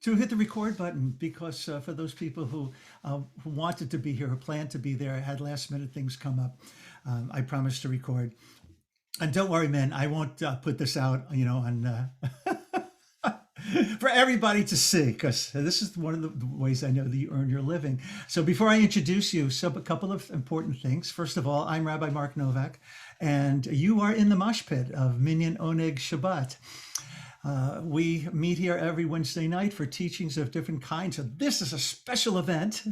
to hit the record button because for those people who wanted to be here, who planned to be there, had last minute things come up. I promised to record. And don't worry, man, I won't put this out, on for everybody to see, because this is one of the ways I know that you earn your living. So before I introduce you, a couple of important things. First of all, I'm Rabbi Mark Novak, and you are in the mosh pit of Minyan Oneg Shabbat. We meet here every Wednesday night for teachings of different kinds. So this is a special event.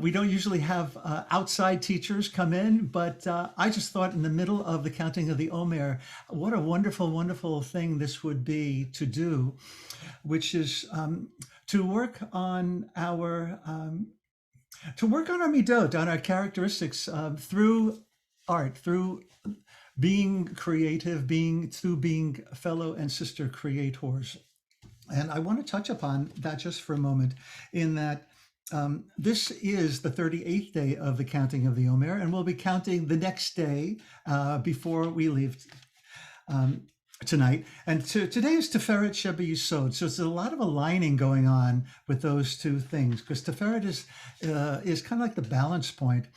We don't usually have outside teachers come in, but I just thought in the middle of the counting of the Omer, what a wonderful, wonderful thing this would be to do, which is to work on our midot, on our characteristics through art, through being creative, through being fellow and sister creators. And I want to touch upon that just for a moment, in that this is the 38th day of the counting of the Omer, and we'll be counting the next day before we leave tonight. And today is Tiferet Sheba Yisod. So it's a lot of aligning going on with those two things, because Tiferet is kind of like the balance point.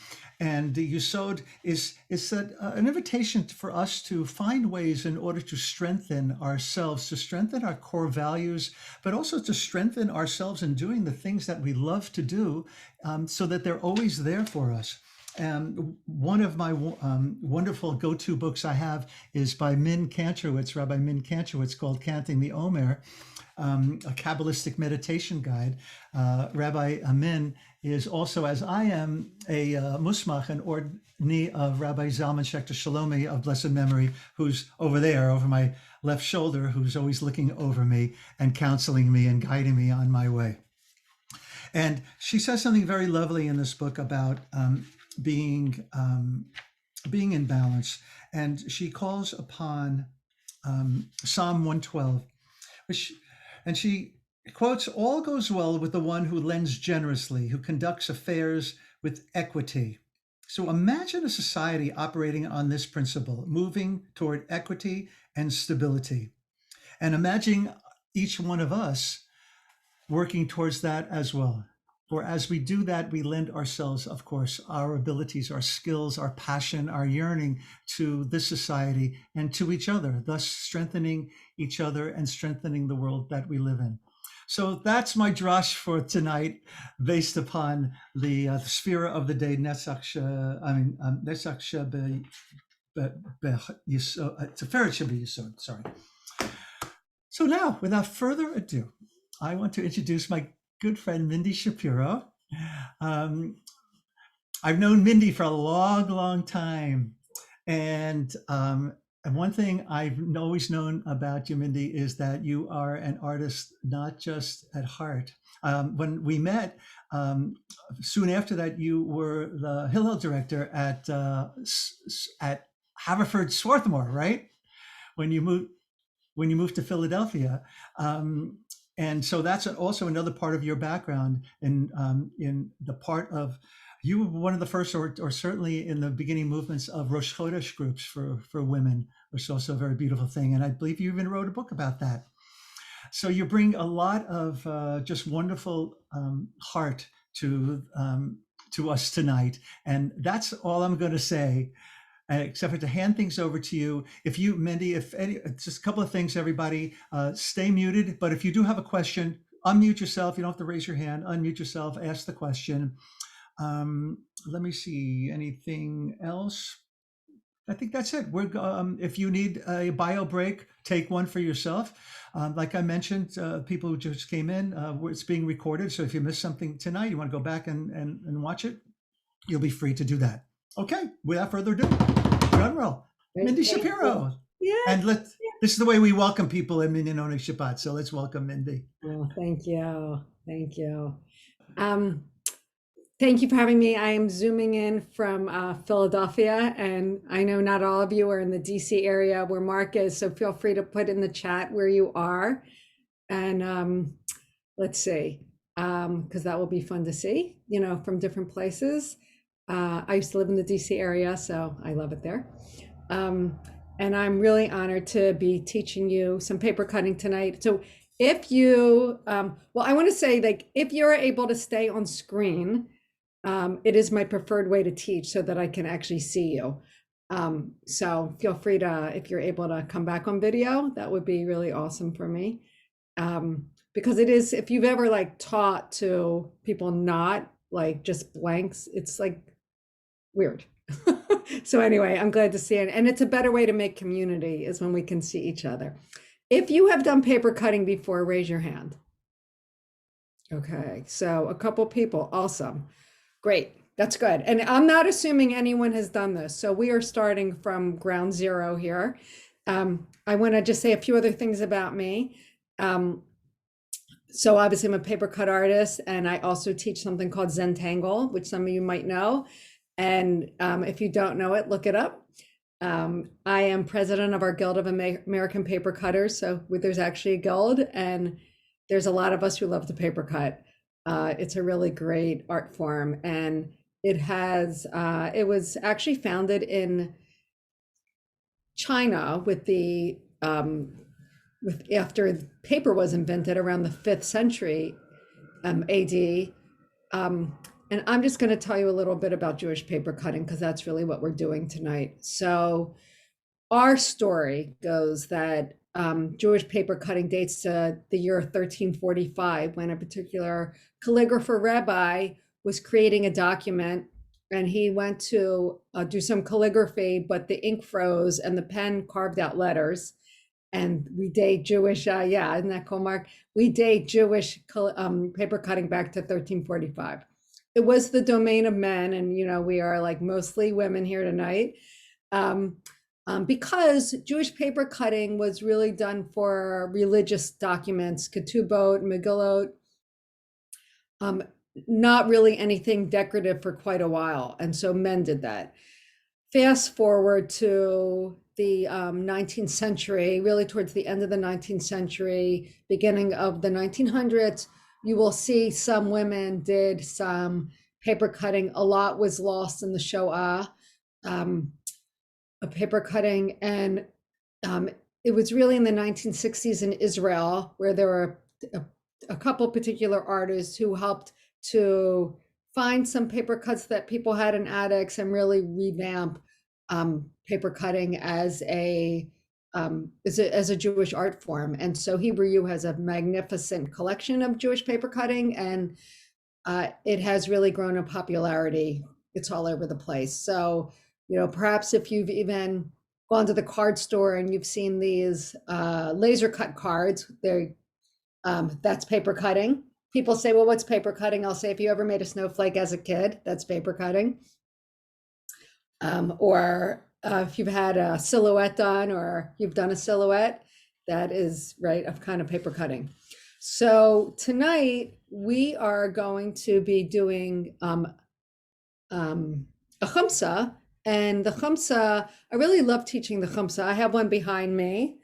And the Yisod is an invitation for us to find ways in order to strengthen ourselves, to strengthen our core values, but also to strengthen ourselves in doing the things that we love to do, so that they're always there for us. And one of my wonderful go-to books I have is by Rabbi Min Kantrowitz, called Counting the Omer, a Kabbalistic meditation guide. Rabbi Min is also, as I am, a musmach, an ordni of Rabbi Zalman Schechter Shalomi of blessed memory, who's over there, over my left shoulder, who's always looking over me and counseling me and guiding me on my way. And she says something very lovely in this book about being in balance, and she calls upon Psalm 112, and she quotes, "All goes well with the one who lends generously, who conducts affairs with equity." So imagine a society operating on this principle, moving toward equity and stability, and imagine each one of us working towards that as well. For as we do that, we lend ourselves, of course, our abilities, our skills, our passion, our yearning to this society and to each other, thus strengthening each other and strengthening the world that we live in. So that's my drash for tonight, based upon the sphere of the day, Netzach Sheba Tiferet Sheba Yisod. Sorry. So now, without further ado, I want to introduce my good friend, Mindy Shapiro. I've known Mindy for a long, long time. And one thing I've always known about you, Mindy, is that you are an artist, not just at heart. When we met, soon after that, you were the Hillel director at Haverford Swarthmore, right? When you moved to Philadelphia. And so that's also another part of your background in the part of, you were one of the first, or certainly in the beginning movements of Rosh Chodesh groups for women, which is also a very beautiful thing. And I believe you even wrote a book about that. So you bring a lot of just wonderful heart to us tonight. And that's all I'm going to say, except for to hand things over to you. If you, Mindy, just a couple of things, everybody, stay muted. But if you do have a question, unmute yourself. You don't have to raise your hand. Unmute yourself. Ask the question. Let me see. Anything else? I think that's it. If you need a bio break, take one for yourself. Like I mentioned, people who just came in, it's being recorded. So if you missed something tonight, you want to go back and watch it, you'll be free to do that. Okay, without further ado, drum roll. Mindy Shapiro. Yeah. And this is the way we welcome people in Minyan Oneg Shabbat. So let's welcome Mindy. Oh, thank you. Thank you. Thank you for having me. I am zooming in from Philadelphia, and I know not all of you are in the DC area where Mark is, so feel free to put in the chat where you are. And let's see, because that will be fun to see, from different places. I used to live in the DC area, so I love it there. And I'm really honored to be teaching you some paper cutting tonight. So if you, well, I want to say, like, if you're able to stay on screen, it is my preferred way to teach so that I can actually see you. So feel free to, if you're able to come back on video, that would be really awesome for me. Because it is, if you've ever like taught to people not like just blanks, it's like weird. So anyway, I'm glad to see it. And it's a better way to make community is when we can see each other. If you have done paper cutting before, raise your hand. Okay, so a couple people, awesome. Great, that's good. And I'm not assuming anyone has done this. So we are starting from ground zero here. I want to just say a few other things about me. So obviously I'm a paper cut artist, and I also teach something called Zentangle, which some of you might know. And if you don't know it, look it up. I am president of our Guild of American Paper Cutters. So there's actually a guild, and there's a lot of us who love to paper cut. It's a really great art form, and it has, it was actually founded in China with the, after paper was invented around the 5th century AD. And I'm just going to tell you a little bit about Jewish paper cutting because that's really what we're doing tonight. So our story goes that Jewish paper cutting dates to the year 1345 when a particular calligrapher rabbi was creating a document, and he went to do some calligraphy, but the ink froze and the pen carved out letters. And we date Jewish, yeah, isn't that cool, Mark? We date Jewish paper cutting back to 1345. It was the domain of men, and you know we are like mostly women here tonight, because Jewish paper cutting was really done for religious documents, ketubot, megillot, not really anything decorative for quite a while, and so men did that. Fast forward to the 19th century, really towards the end of the 19th century, beginning of the 1900s, you will see some women did some paper cutting. A lot was lost in the Shoah, paper cutting. And it was really in the 1960s in Israel where there were a couple particular artists who helped to find some paper cuts that people had in attics and really revamp paper cutting as a Jewish art form. And so Hebrew U has a magnificent collection of Jewish paper cutting, and it has really grown in popularity. It's all over the place. So, you know, perhaps if you've even gone to the card store and you've seen these laser cut cards, that's paper cutting. People say, well, what's paper cutting? I'll say, if you ever made a snowflake as a kid, that's paper cutting. Or if you've had a silhouette done or you've done a silhouette, that is right of kind of paper cutting. So tonight we are going to be doing a Hamsa, and the Hamsa, I really love teaching the Hamsa. I have one behind me.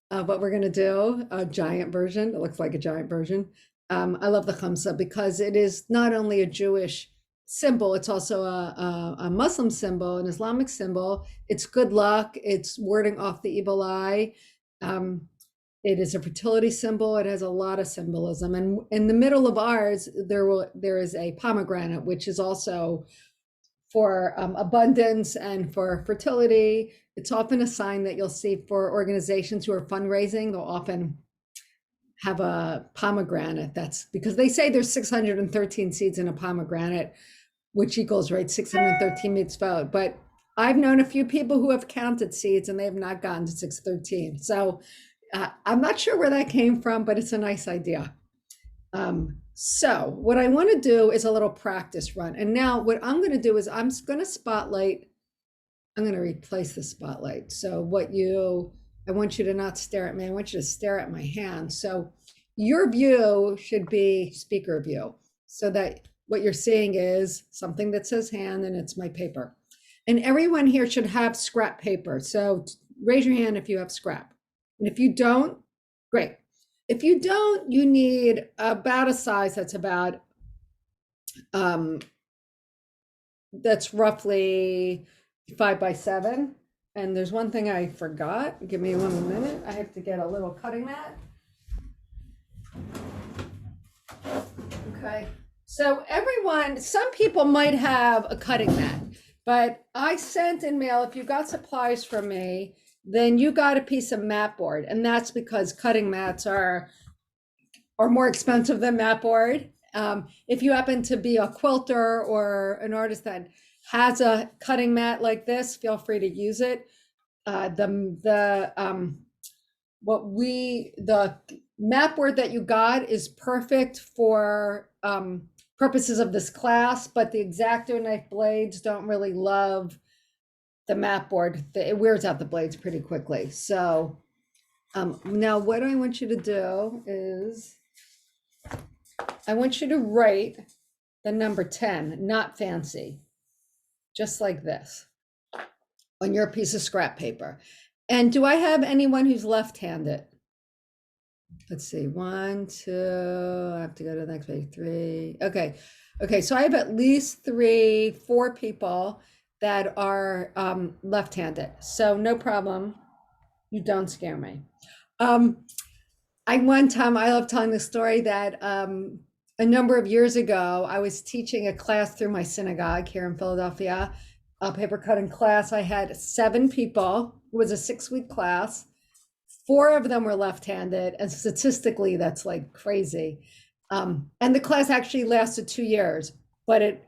What we're going to do, a giant version. It looks like a giant version. I love the Hamsa because it is not only a Jewish symbol, it's also a Muslim symbol, an Islamic symbol. It's good luck. It's warding off the evil eye. It is a fertility symbol. It has a lot of symbolism. And in the middle of ours, there is a pomegranate, which is also for abundance and for fertility. It's often a sign that you'll see for organizations who are fundraising. They'll often have a pomegranate. That's because they say there's 613 seeds in a pomegranate, which equals, right, 613 mitzvot. But I've known a few people who have counted seeds and they have not gotten to 613. So I'm not sure where that came from, but it's a nice idea. So what I want to do is a little practice run. And now what I'm going to do is I'm going to replace the spotlight. So I want you to not stare at me. I want you to stare at my hand. So your view should be speaker view, so that what you're seeing is something that says hand and it's my paper. And everyone here should have scrap paper. So raise your hand if you have scrap. And if you don't, great. If you don't, you need about a size that's about, that's roughly 5 by 7. And there's one thing I forgot. Give me 1 minute. I have to get a little cutting mat. Okay, so everyone, some people might have a cutting mat, but I sent in mail, if you got supplies from me, then you got a piece of mat board, and that's because cutting mats are more expensive than mat board. If you happen to be a quilter or an artist that has a cutting mat like this, feel free to use it. The mat board that you got is perfect for purposes of this class, but the X-Acto knife blades don't really love the mat board. It wears out the blades pretty quickly. So now what I want you to do is I want you to write the number 10, not fancy, just like this on your piece of scrap paper. And do I have anyone who's left-handed? Let's see, 1, 2, I have to go to the next page, 3. Okay, so I have at least 3, 4 people that are left-handed. So no problem, you don't scare me. I love telling the story that a number of years ago, I was teaching a class through my synagogue here in Philadelphia, a paper cutting class. I had 7 people. It was a 6-week class. 4 of them were left-handed, and statistically, that's like crazy. And the class actually lasted 2 years, but it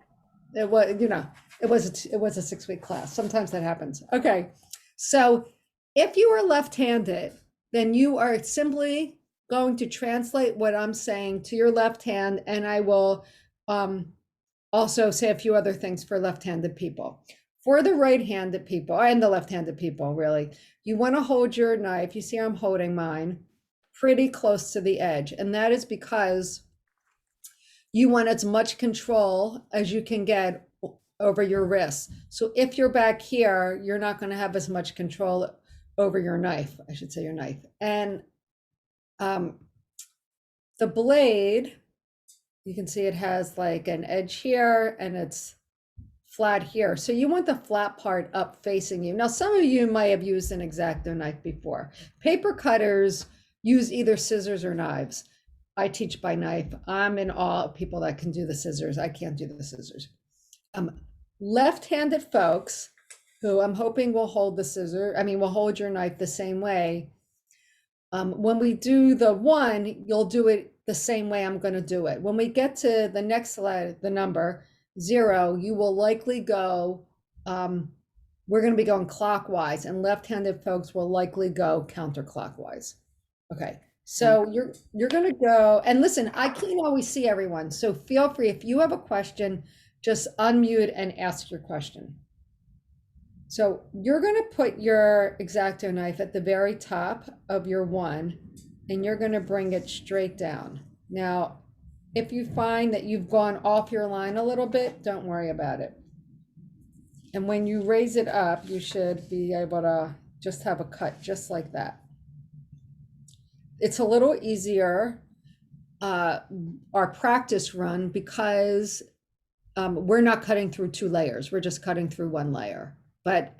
was, it was a 6-week class. Sometimes that happens. Okay, so if you are left-handed, then you are simply going to translate what I'm saying to your left hand, and I will also say a few other things for left-handed people. For the right-handed people, and the left-handed people, really, you want to hold your knife, you see I'm holding mine, pretty close to the edge, and that is because you want as much control as you can get over your wrist. So if you're back here, you're not going to have as much control over your knife, I should say your knife. And the blade, you can see it has like an edge here and it's flat here. So you want the flat part up facing you. Now, some of you might have used an X-Acto knife before. Paper cutters use either scissors or knives. I teach by knife. I'm in awe of people that can do the scissors. I can't do the scissors. Left-handed folks, who I'm hoping will hold will hold your knife the same way. When we do the 1, you'll do it the same way I'm going to do it. When we get to the next slide, the number 0, you will likely go, we're going to be going clockwise, and left-handed folks will likely go counterclockwise. Okay, so you're going to go, and listen, I can't always see everyone, so feel free, if you have a question, just unmute and ask your question. So you're going to put your X-Acto knife at the very top of your 1, and you're going to bring it straight down. Now, if you find that you've gone off your line a little bit, don't worry about it. And when you raise it up, you should be able to just have a cut just like that. It's a little easier, our practice run, because we're not cutting through 2 layers. We're just cutting through 1 layer. But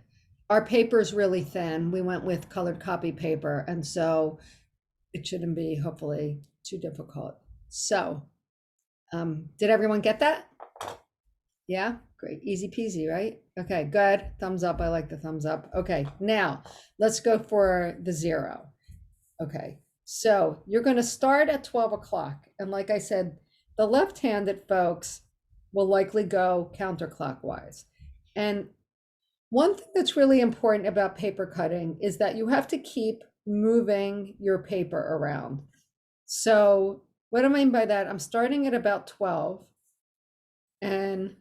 our paper is really thin. We went with colored copy paper, and so it shouldn't be, hopefully, too difficult. So, did everyone get that? Yeah, great, easy peasy, right? Okay, good, thumbs up, I like the thumbs up. Okay, now let's go for the 0. Okay, so you're gonna start at 12 o'clock. And like I said, the left-handed folks will likely go counterclockwise. And one thing that's really important about paper cutting is that you have to keep moving your paper around. So what do I mean by that? I'm starting at about 12 and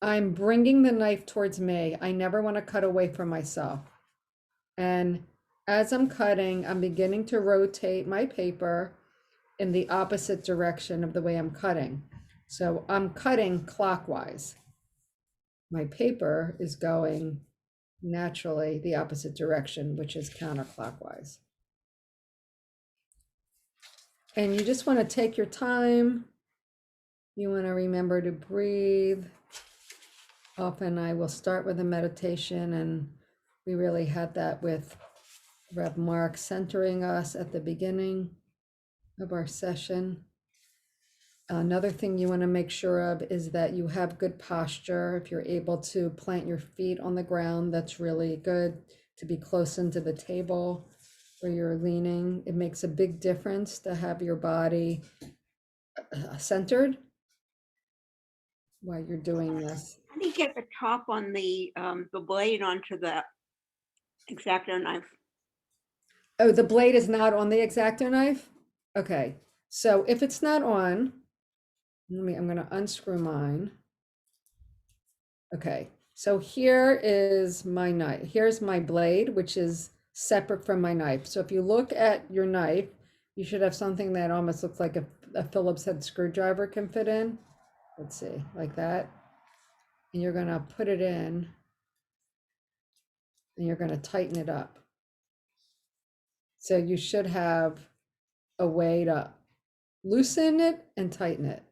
I'm bringing the knife towards me. I never want to cut away from myself. And as I'm cutting, I'm beginning to rotate my paper in the opposite direction of the way I'm cutting. So I'm cutting clockwise. My paper is going naturally the opposite direction, which is counterclockwise. And you just want to take your time. You want to remember to breathe. Often I will start with a meditation, and we really had that with Rev Mark centering us at the beginning of our session. Another thing you want to make sure of is that you have good posture. If you're able to plant your feet on the ground, that's really good. To be close into the table where you're leaning, it makes a big difference to have your body centered while you're doing this. How do you get the top on the blade onto the X-Acto knife? Oh, the blade is not on the X-Acto knife? Okay, so if it's not on, I'm gonna unscrew mine. Okay, so here is my knife. Here's my blade, which is separate from my knife. So if you look at your knife, you should have something that almost looks like a Phillips head screwdriver can fit in. Let's see, like that. And you're gonna put it in and you're gonna tighten it up. So you should have a way to loosen it and tighten it.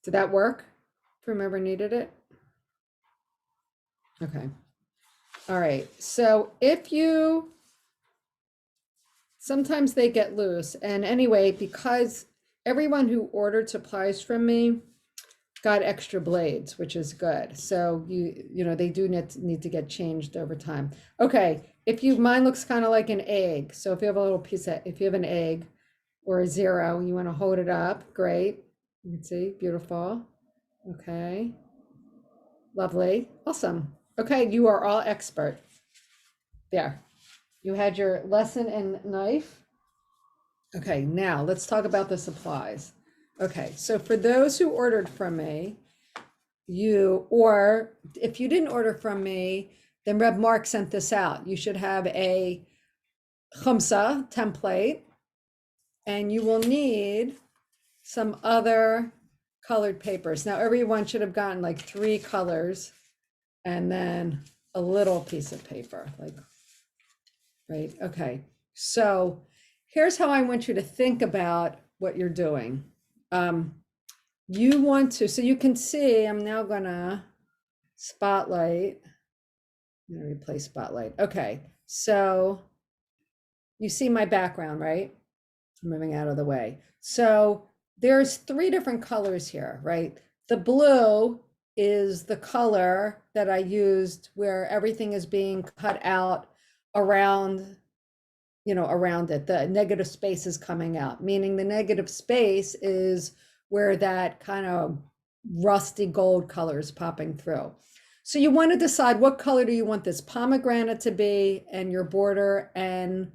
Did that work? If whomever needed it? Okay. All right. So if you, sometimes they get loose. And anyway, because everyone who ordered supplies from me got extra blades, which is good. So you know, they do need to get changed over time. Okay. If you, mine looks kind of like an egg. So if you have a little piece of, if you have an egg or a zero, you want to hold it up. Great. You can see, beautiful. Okay. Lovely. Awesome. Okay, you are all expert. There. You had your lesson in knife. Okay, now let's talk about the supplies. Okay, so for those who ordered from me, or if you didn't order from me, then Reb Mark sent this out. You should have a Hamsa template, and you will need some other colored papers. Now everyone should have gotten like 3 colors and then a little piece of paper, like, right? Okay, so here's how I want you to think about what you're doing. You want to, so you can see, I'm now gonna spotlight. I'm gonna replace spotlight. Okay, so you see my background, right? I'm moving out of the way. So there's 3 different colors here, right? The blue is the color that I used where everything is being cut out around, you know, around it. The negative space is coming out, meaning the negative space is where that kind of rusty gold color is popping through. So you want to decide what color do you want this pomegranate to be, and your border and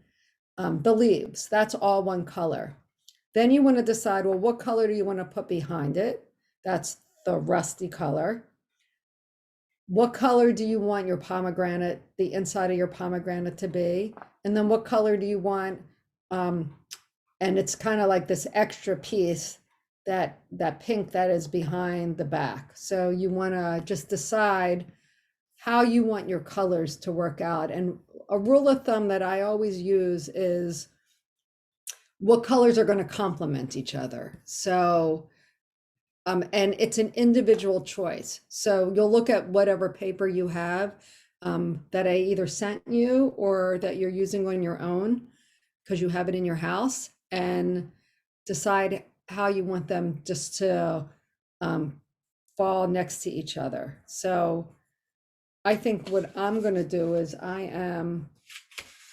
the leaves. That's all one color. Then you want to decide, well, what color do you want to put behind it? That's the rusty color. What color do you want your pomegranate, the inside of your pomegranate to be? And then what color do you want? And it's kind of like this extra piece, that pink that is behind the back. So you want to just decide how you want your colors to work out. And a rule of thumb that I always use is what colors are going to complement each other. So, and it's an individual choice. So you'll look at whatever paper you have that I either sent you or that you're using on your own because you have it in your house, and decide how you want them just to fall next to each other. So I think what I'm going to do is I'm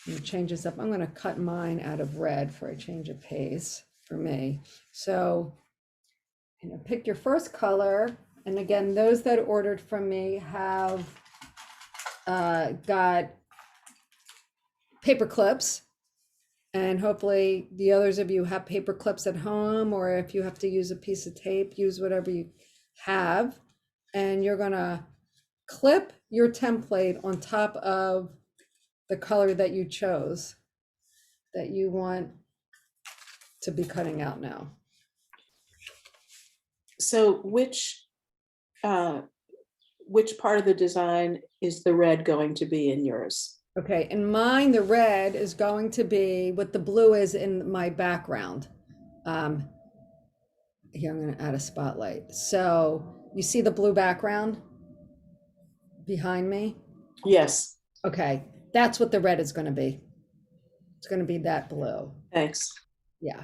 going to change this up. I'm going to cut mine out of red for a change of pace for me. So, you know, pick your first color. And again, those that ordered from me have got paper clips. And hopefully the others of you have paper clips at home, or if you have to use a piece of tape, use whatever you have. And you're going to clip your template on top of the color that you chose that you want to be cutting out now. So which part of the design is the red going to be in yours? Okay, in mine, the red is going to be what the blue is in my background. Here, I'm going to add a spotlight. So you see the blue background behind me? Yes, Okay, that's what the red is going to be. It's going to be that blue. thanks. Yeah.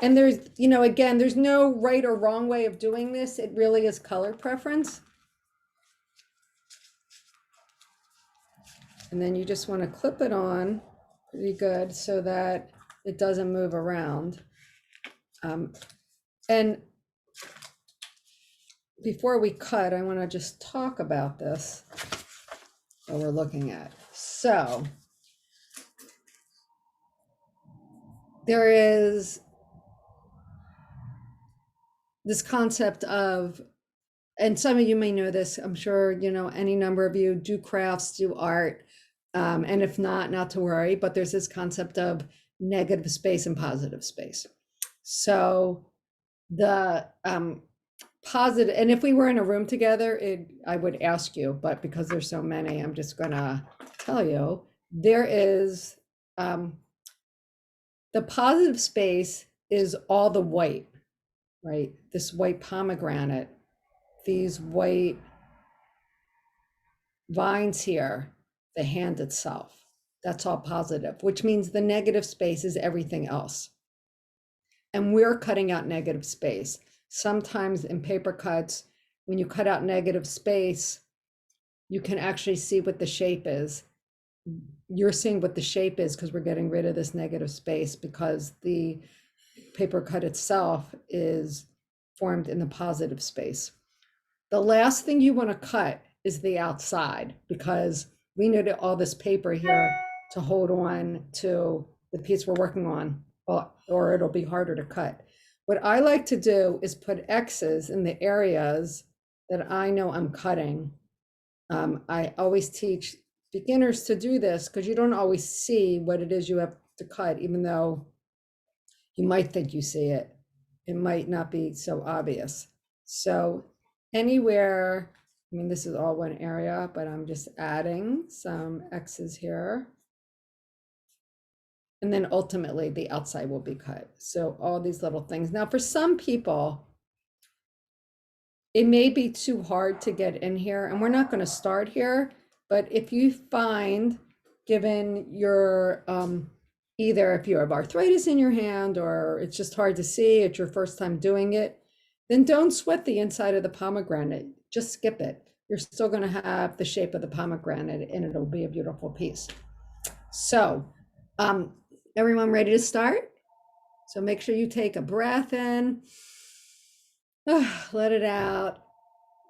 And there's, again, there's no right or wrong way of doing this. It really is color preference. And then you just want to clip it on pretty good so that it doesn't move around. And before we cut, I want to just talk about this, what we're looking at. So there is this concept of, and some of you may know this, I'm sure, any number of you do crafts, do art. And if not to worry, but there's this concept of negative space and positive space. So the positive, and if we were in a room together, I would ask you, but because there's so many, I'm just gonna tell you, there is, the positive space is all the white, right? This white pomegranate, these white vines here, the hand itself, that's all positive, which means the negative space is everything else. And we're cutting out negative space. Sometimes in paper cuts, when you cut out negative space, you can actually see what the shape is. You're seeing what the shape is because we're getting rid of this negative space because the paper cut itself is formed in the positive space. The last thing you want to cut is the outside because we need all this paper here to hold on to the piece we're working on, or it'll be harder to cut. What I like to do is put X's in the areas that I know I'm cutting. I always teach beginners to do this because you don't always see what it is you have to cut, even though you might think you see it. It might not be so obvious. So anywhere, I mean, this is all one area, but I'm just adding some X's here. And then ultimately the outside will be cut. So all these little things. Now for some people, it may be too hard to get in here, and we're not going to start here, but if you find, given your, either if you have arthritis in your hand or it's just hard to see, it's your first time doing it, then don't sweat the inside of the pomegranate, just skip it. You're still going to have the shape of the pomegranate and it'll be a beautiful piece. So, everyone ready to start? So make sure you take a breath in, let it out,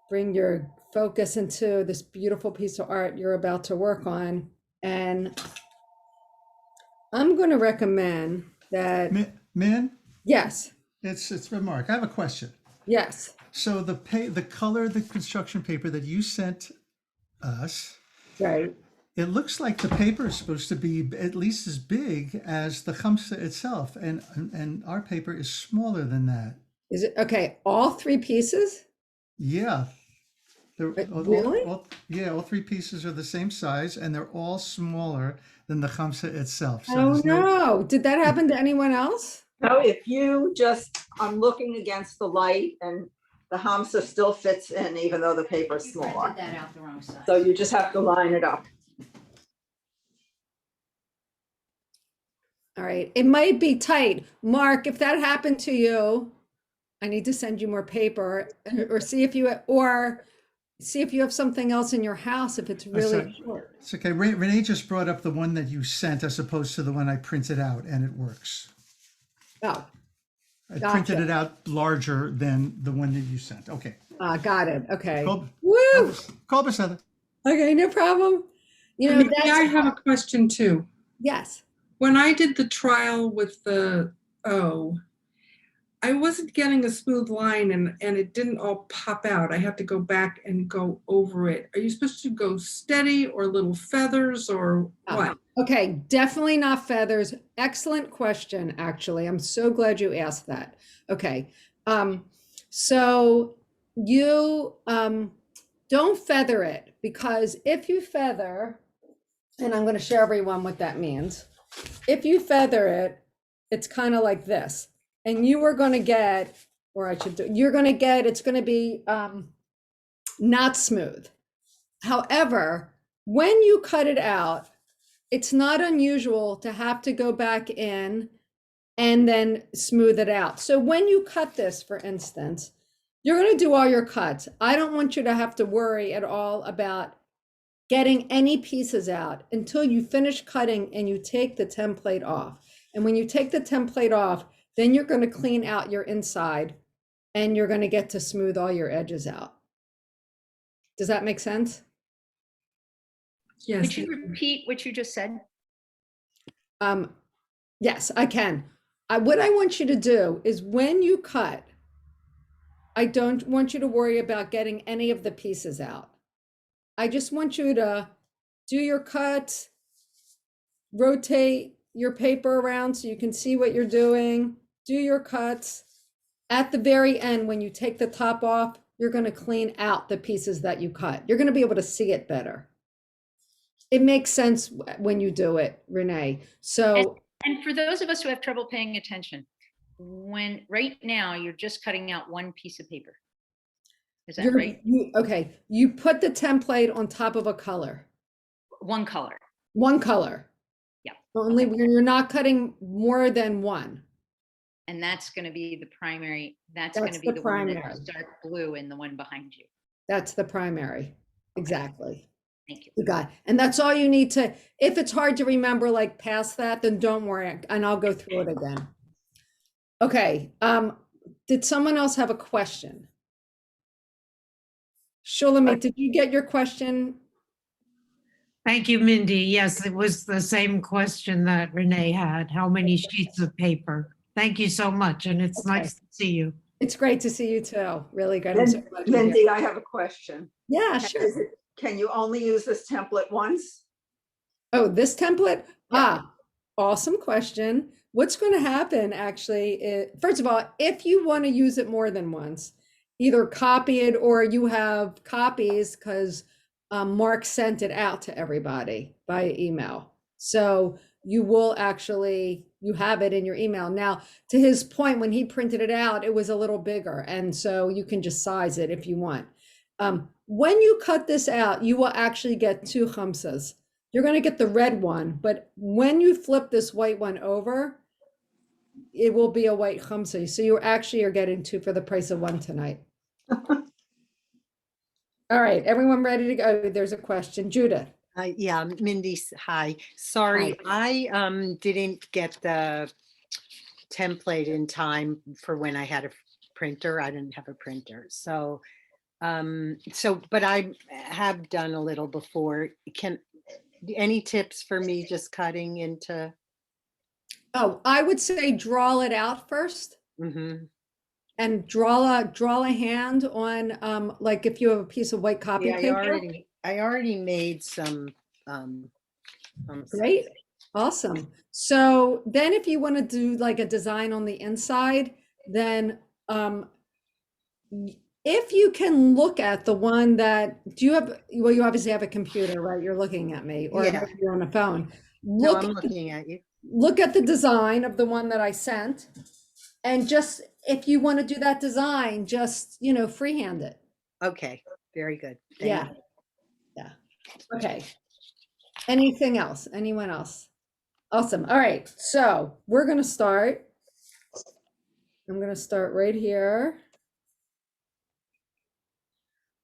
bring your focus into this beautiful piece of art you're about to work on. And I'm going to recommend that. Min? Yes. It's Mark. I have a question. Yes. So the color, the construction paper that you sent us, Right. it looks like the paper is supposed to be at least as big as the Hamsa itself, and our paper is smaller than that. Is it okay? All three pieces? Yeah. Really? All three pieces are the same size, and they're all smaller than the Hamsa itself. So Oh there's no! Did that happen to anyone else? No, if you just, I'm looking against the light and the Hamsa still fits in even though the paper's You smaller. printed that out the wrong size. So you just have to line it up. All right. It might be tight. Mark, if that happened to you, I need to send you more paper or see if you have something else in your house if it's really short. It's okay. Renee just brought up the one that you sent as opposed to the one I printed out, and it works. Oh, I Gotcha. printed it out larger than the one that you sent. Okay. got it. Okay. Call Woo! besada. Okay, no problem. Maybe I that's have a question too. yes. When I did the trial with the O, I wasn't getting a smooth line and it didn't all pop out. I had to go back and go over it. Are you supposed to go steady or little feathers or what? Okay, definitely not feathers. Excellent question, actually. I'm so glad you asked that. Okay, so you don't feather it because if you feather, and I'm going to show everyone what that means. If you feather it, it's kind of like this, and you are going to get, or I should do, you're going to get, it's going to be not smooth. However, when you cut it out, it's not unusual to have to go back in and then smooth it out. So when you cut this, for instance, you're going to do all your cuts. I don't want you to have to worry at all about getting any pieces out until you finish cutting and you take the template off. And when you take the template off, then you're going to clean out your inside and you're going to get to smooth all your edges out. Does that make sense? Yes. Would you repeat what you just said? Yes, I can. What I want you to do is when you cut, I don't want you to worry about getting any of the pieces out. I just want you to do your cut, rotate your paper around so you can see what you're doing, do your cuts. At the very end, when you take the top off, you're going to clean out the pieces that you cut. You're going to be able to see it better. It makes sense when you do it, Renee. So, And for those of us who have trouble paying attention, when right now you're just cutting out one piece of paper. Is that right? Okay, you put the template on top of a color. One color. One color. Yeah. Only when you're not cutting more than one. And that's going to be the primary. That's going to be the one that's dark blue and the one behind you. That's the primary. Exactly. Thank you. You got it. And that's all you need to, if it's hard to remember like past that, then don't worry and I'll go through it again. Okay. Did someone else have a question? Shulamit, did you get your question? Thank you, Mindy. Yes, it was the same question that Renee had. How many sheets of paper? Thank you so much. And it's nice to see you. It's great to see you too. Really good. I'm so glad you're here. Mindy, I have a question. Yeah, sure. Can you only use this template once? Oh, this template? Ah, awesome question. What's going to happen actually is, first of all, if you want to use it more than once, either copy it or you have copies because Mark sent it out to everybody by email. So you will actually, you have it in your email. Now, to his point, when he printed it out, it was a little bigger. And so you can just size it if you want. When you cut this out, you will actually get two Hamsas. You're going to get the red one, but when you flip this white one over, it will be a white Hamsa. So you actually are getting two for the price of one tonight. All right, everyone ready to go? There's a question. Judith. Yeah, Mindy, hi. Sorry, I didn't get the template in time for when I had a printer. I didn't have a printer. So, but I have done a little before. Any tips for me just cutting into? Oh, I would say draw it out first. Mm-hmm. And draw a hand on like if you have a piece of white copy paper. I already made some. Great, awesome. So then if you want to do like a design on the inside, then if you can look at the one that, do you have, well, you obviously have a computer, right? You're looking at me, or Yeah. you're on a phone. No, I'm looking at you. Look at the design of the one that I sent. And just, if you want to do that design, just, you know, freehand it. Okay, very good. Thank Yeah. you. Yeah. Okay. Anything else? Anyone else? Awesome. All right. So we're going to start. I'm going to start right here.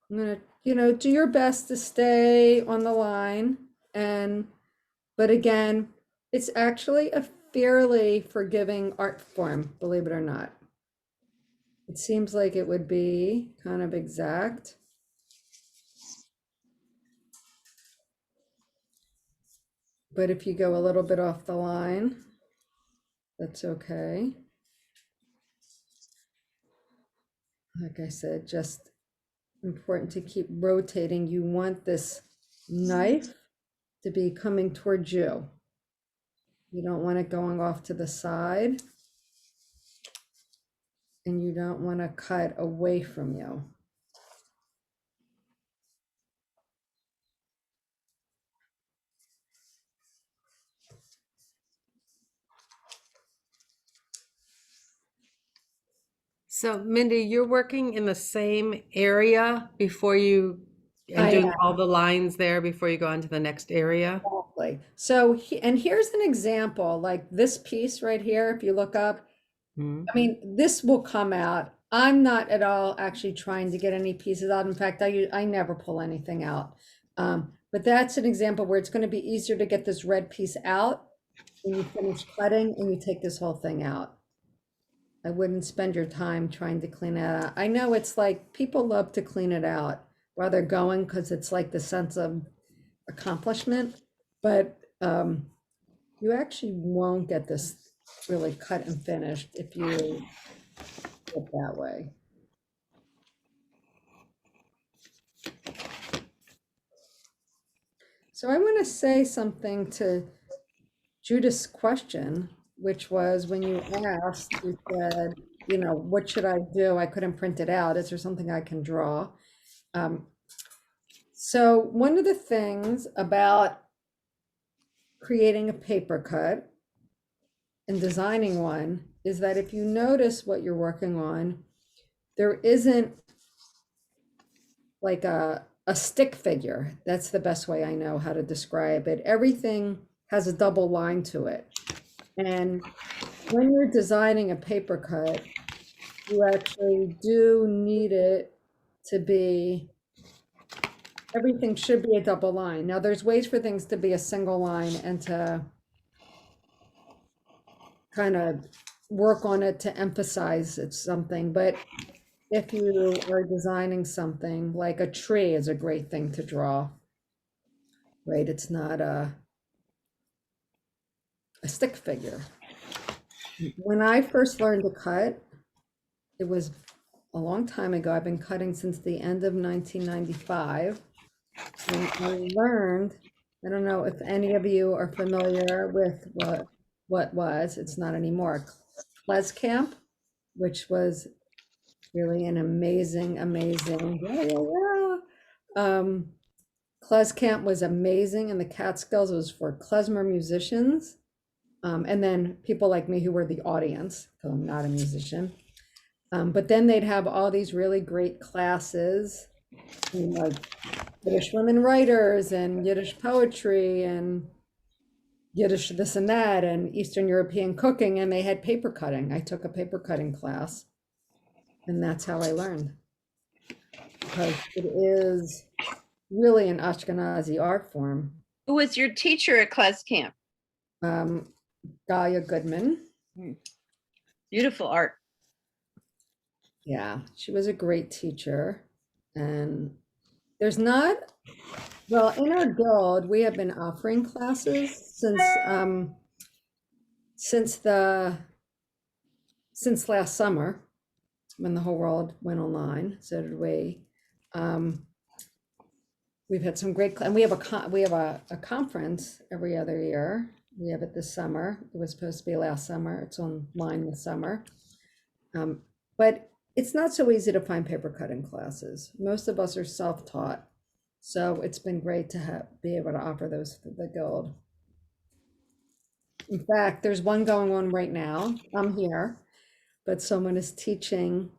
I'm going to, you know, do your best to stay on the line. But again, it's actually a fairly forgiving art form, believe it or not. It seems like it would be kind of exact. But if you go a little bit off the line, that's okay. Like I said, just important to keep rotating. You want this knife to be coming towards you. You don't want it going off to the side. And you don't want to cut away from you. So Mindy, you're working in the same area before you, and doing all the lines there before you go on to the next area? Exactly. So, and here's an example, like this piece right here, if you look up, Mhm. I mean, this will come out. I'm not at all actually trying to get any pieces out. In fact, I never pull anything out. But that's an example where it's going to be easier to get this red piece out when you finish cutting and you take this whole thing out. I wouldn't spend your time trying to clean it out. I know it's like people love to clean it out while they're going because it's like the sense of accomplishment, but you actually won't get this really cut and finished if you do it that way. So I want to say something to Judith's question, which was when you asked, you said, you know, what should I do? I couldn't print it out. Is there something I can draw? So one of the things about creating a paper cut and designing one is that if you notice what you're working on, there isn't like a stick figure. That's the best way I know how to describe it. Everything has a double line to it. And when you're designing a paper cut, you actually do need it to be, everything should be a double line. Now there's ways for things to be a single line and to kind of work on it to emphasize it's something, but if you are designing something like a tree is a great thing to draw, right? It's not a stick figure. When I first learned to cut, it was a long time ago. I've been cutting since the end of 1995. And I learned, I don't know if any of you are familiar with what was, it's not anymore, Camp, which was really an amazing, Camp was amazing, and the Catskills was for klezmer musicians, and then people like me who were the audience, because I'm not a musician. But then they'd have all these really great classes, like Yiddish women writers and Yiddish poetry and Yiddish this and that and Eastern European cooking, and they had paper cutting. I took a paper cutting class, and that's how I learned, because it is really an Ashkenazi art form. Who was your teacher at class camp? Gaia Goodman. Beautiful art. Yeah, she was a great teacher. And there's not, well, in our guild, we have been offering classes since last summer, when the whole world went online. So did we. We've had some great, and we have a conference every other year. We have it this summer. It was supposed to be last summer. It's online this summer. But it's not so easy to find paper cutting classes. Most of us are self-taught. So it's been great to be able to offer those for the guild. In fact, there's one going on right now. I'm here, but someone is teaching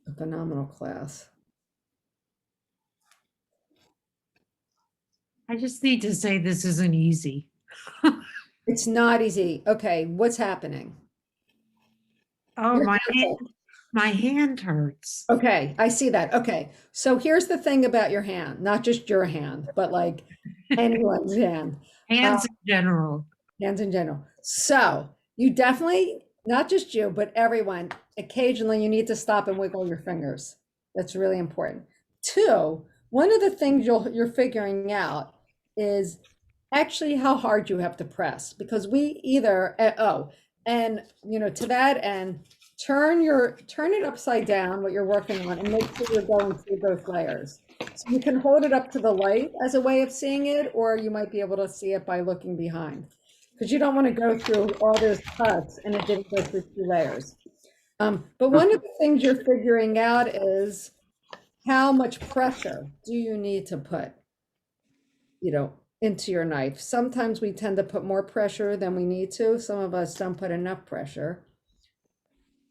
a phenomenal class. I just need to say this isn't easy. It's not easy. Okay, what's happening? Oh, You're my careful. hand hurts. Okay, I see that. Okay, so here's the thing about your hand, not just your hand, but like anyone's hand. Hands in general. Hands in general. So you definitely, not just you, but everyone, occasionally you need to stop and wiggle your fingers. That's really important. Two, one of the things you're figuring out is actually how hard you have to press, because we either, and you know, to that end, turn it upside down, what you're working on, and make sure you're going through both layers. So you can hold it up to the light as a way of seeing it, or you might be able to see it by looking behind, because you don't want to go through all those cuts and it didn't go through 2 layers. But one of the things you're figuring out is how much pressure do you need to put, you know, into your knife. Sometimes we tend to put more pressure than we need to. Some of us don't put enough pressure.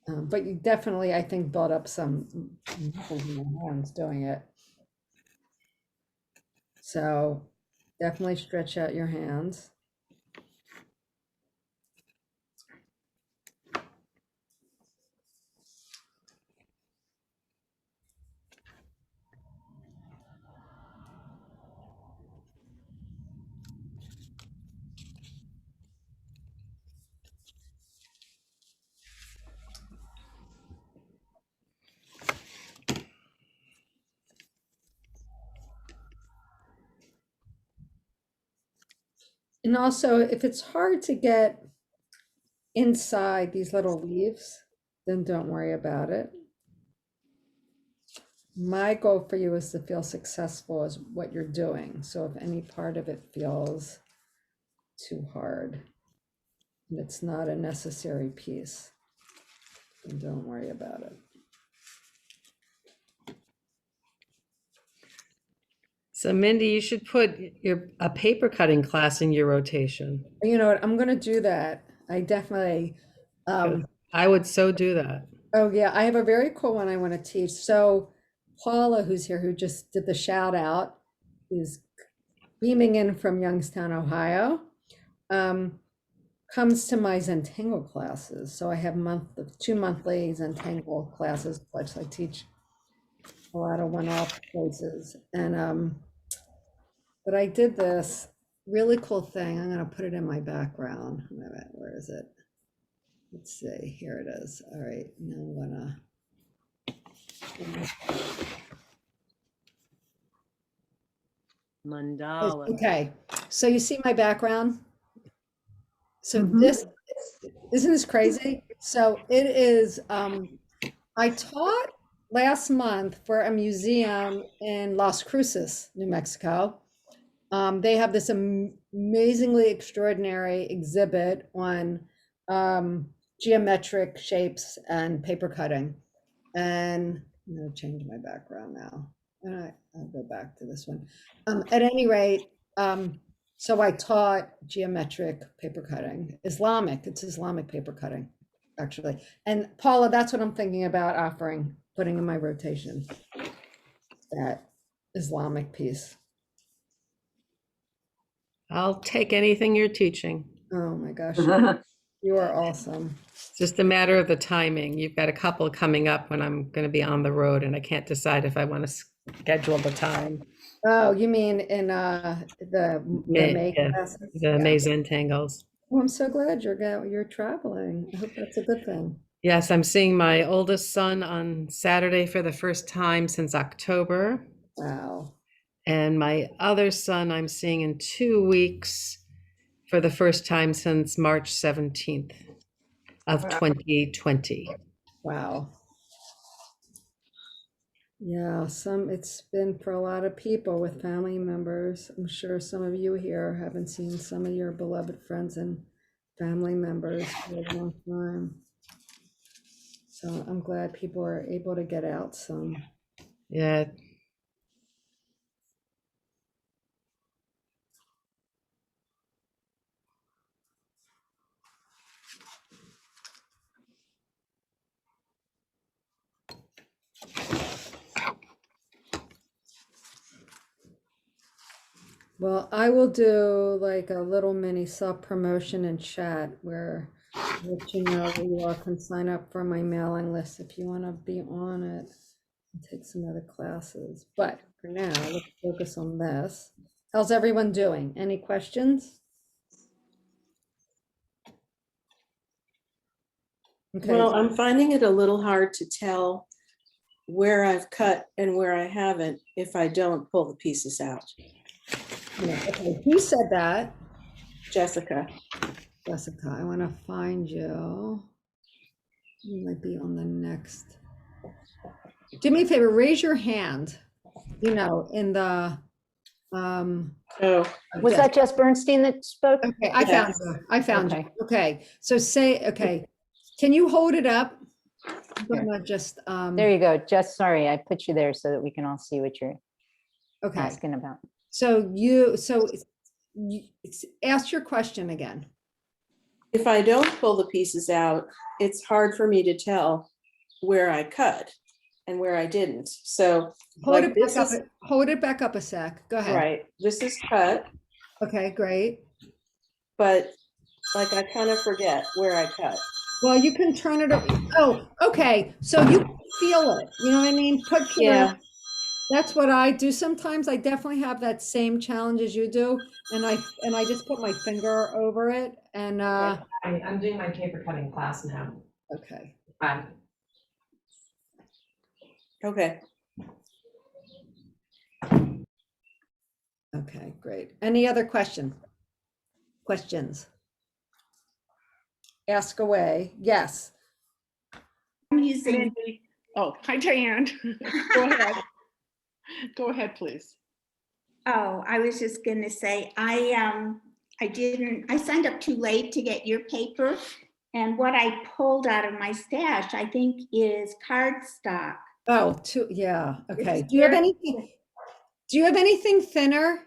But you definitely, I think, build up some muscles in your hands doing it. So Definitely stretch out your hands. And also, if it's hard to get inside these little leaves, then don't worry about it. My goal for you is to feel successful as what you're doing. So if any part of it feels too hard, and it's not a necessary piece, then don't worry about it. So Mindy, you should put a paper cutting class in your rotation. You know what? I'm gonna do that. I definitely. I would so do that. Oh yeah, I have a very cool one I want to teach. So Paula, who's here, who just did the shout out, is beaming in from Youngstown, Ohio. Comes to my Zentangle classes. So I have 2 monthly Zentangle classes, which I teach a lot of one-off places. And but I did this really cool thing. I'm gonna put it in my background. Wait a minute, where is it? Let's see, here it is. All right, now I'm gonna. Mandala. Okay, so you see my background? So this, isn't this crazy? So it is, I taught last month for a museum in Las Cruces, New Mexico. They have this amazingly extraordinary exhibit on geometric shapes and paper cutting. And I'm going to change my background now. I'll go back to this one. At any rate, so I taught geometric paper cutting, it's Islamic paper cutting, actually. And Paula, that's what I'm thinking about offering, putting in my rotation, that Islamic piece. I'll take anything you're teaching. Oh my gosh, you are awesome. It's just a matter of the timing. You've got a couple coming up when I'm going to be on the road and I can't decide if I want to schedule the time. Oh, you mean in the May Yeah, classes? the Yeah. Maze Entangles. Well, I'm so glad you're traveling. I hope that's a good thing. Yes, I'm seeing my oldest son on Saturday for the first time since October. Wow. And my other son I'm seeing in 2 weeks for the first time since March 17th of 2020. Wow. Yeah, it's been for a lot of people with family members. I'm sure some of you here haven't seen some of your beloved friends and family members for a long time. So I'm glad people are able to get out some. Yeah. Well, I will do like a little mini self-promotion in chat where I'll let you know you all can sign up for my mailing list if you want to be on it and take some other classes. But for now, let's focus on this. How's everyone doing? Any questions? Okay. Well, I'm finding it a little hard to tell where I've cut and where I haven't if I don't pull the pieces out. Yeah, okay. Who said that? Jessica. Jessica, I want to find you. You might be on the next. Do me a favor, raise your hand, in the, Oh, Was that Jess Bernstein that spoke? okay, I found you. I found you. Okay. Okay, so okay, can you hold it up? I'm gonna just, There you go. Jess, sorry, I put you there so that we can all see what you're okay. asking about. So you ask your question again. if I don't pull the pieces out, it's hard for me to tell where I cut and where I didn't. So Hold like it back this up. is Hold it back up a sec. Go ahead. right. This is cut Okay, great. but like I kind of forget where I cut. Well, you can turn it. Oh, okay. So you can feel it. You know what I mean? Put your. Yeah. That's what I do. Sometimes I definitely have that same challenge as you do, and I just put my finger over it, and I'm doing my paper cutting class now. okay. Okay. Okay, great. Any other questions? Ask away. Yes. I'm using, Mindy. Oh, hi, Diane. Go ahead. Go ahead, please. oh, I was just gonna say, I signed up too late to get your paper. And what I pulled out of my stash, I think is cardstock. Oh, yeah. Okay. It's Do you have very- anything? Do you have anything thinner?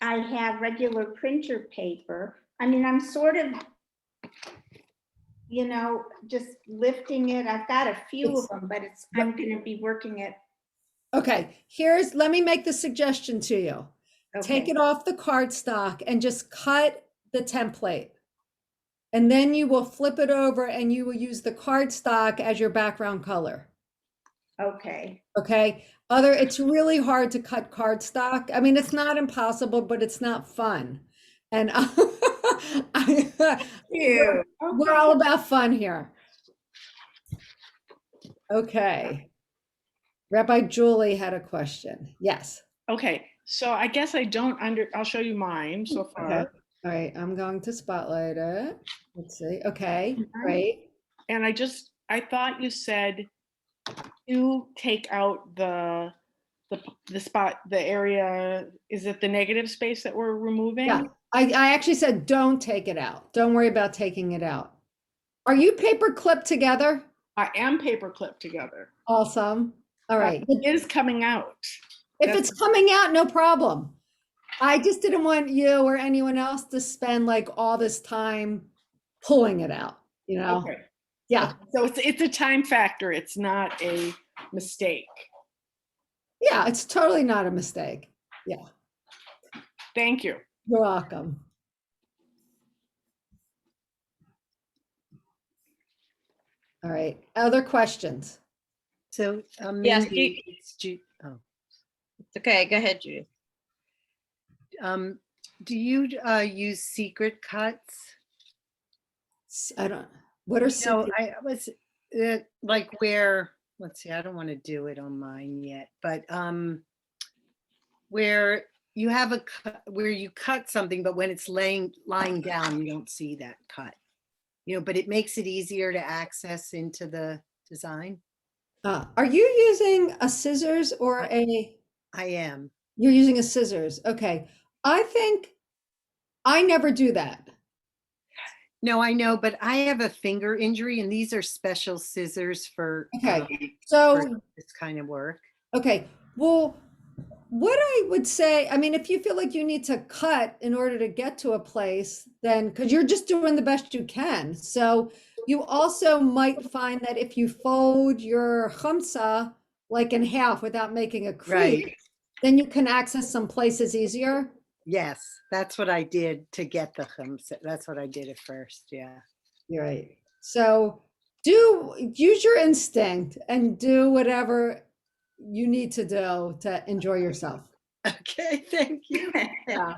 I have regular printer paper. I mean, I'm sort of, just lifting it. I've got a few of them, but I'm gonna be working it. Okay. Let me make the suggestion to you. Take Okay. it off the cardstock and just cut the template. And then you will flip it over and you will use the cardstock as your background color. Okay. Okay. It's really hard to cut cardstock. I mean, it's not impossible, but it's not fun. And we're all about fun here. Okay. Rabbi Julie had a question. Yes. Okay, so I guess I'll show you mine so far. Okay. All right. I'm going to spotlight it. Let's see. Okay. Great. And I thought you said you take out the spot, the area, is it the negative space that we're removing? Yeah. I actually said, don't take it out. Don't worry about taking it out. Are you paper clipped together? I am paper clipped together. Awesome. All right. It is coming out. If it's coming out, no problem. I just didn't want you or anyone else to spend like all this time pulling it out, Okay. Yeah. So it's a time factor. It's not a mistake. Yeah, it's totally not a mistake. Yeah. Thank you. You're welcome. All right. Other questions? So, Yes, Mindy, it's oh, It's okay. Go ahead, Judith. do you use secret cuts? What are No, secret? I was like where, let's see, I don't want to do it on mine yet, but where you have where you cut something, but when it's lying down, you don't see that cut, but it makes it easier to access into the design. Are you using a scissors or I am. You're using a scissors. Okay. I think I never do that. No, I know, but I have a finger injury and these are special scissors for, Okay. for So, this kind of work. okay. Well, what I would say, I mean, if you feel like you need to cut in order to get to a place, then because you're just doing the best you can. So you also might find that if you fold your Hamsa like in half without making a crease, Right. then you can access some places easier. Yes, that's what I did to get the Hamsa. That's what I did at first. Yeah. You're right. So use your instinct and do whatever you need to do to enjoy yourself. Okay, thank you. Yeah.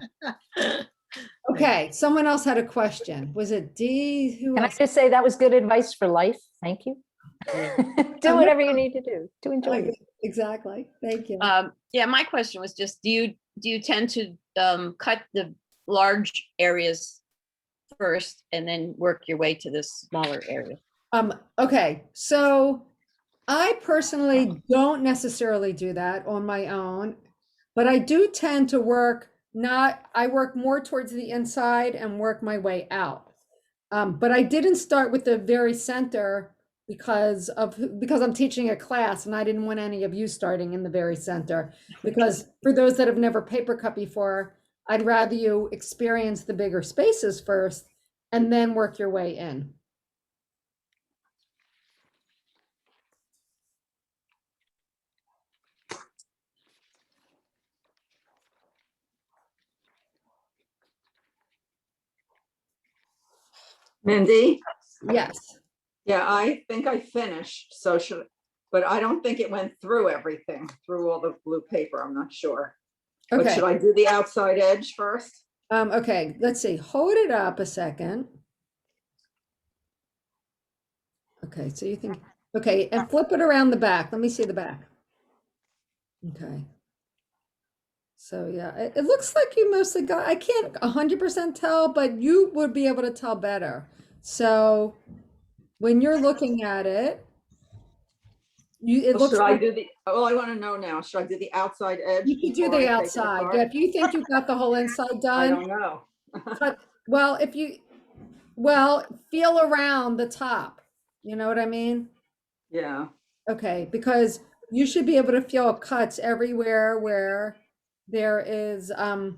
Okay, someone else had a question. Was it D? Who Can I else? just say that was good advice for life? Thank you. Do whatever you need to do to enjoy it. Exactly. Thank you. Yeah, my question was just, do you tend to cut the large areas first and then work your way to the smaller area? Okay, so I personally don't necessarily do that on my own, but I do tend to I work more towards the inside and work my way out. But I didn't start with the very center because I'm teaching a class and I didn't want any of you starting in the very center, because for those that have never paper cut before, I'd rather you experience the bigger spaces first and then work your way in. Mindy? Yes. Yeah, I think I finished, so but I don't think it went through everything, through all the blue paper. I'm not sure. But Okay. should I do the outside edge first? Okay, let's see. Hold it up a second. Okay, so you think, okay, and flip it around the back. Let me see the back. Okay. So yeah, it looks like you mostly got, I can't 100% tell, but you would be able to tell better. So when you're looking at it, it Well, looks should I like do well, I want to know now. Should I do the outside edge you could do before I the take it outside. apart? Yeah, if you think you've got the whole inside I done, don't know. but well, feel around the top. You know what I mean? Yeah. Okay, because you should be able to feel cuts everywhere where there is And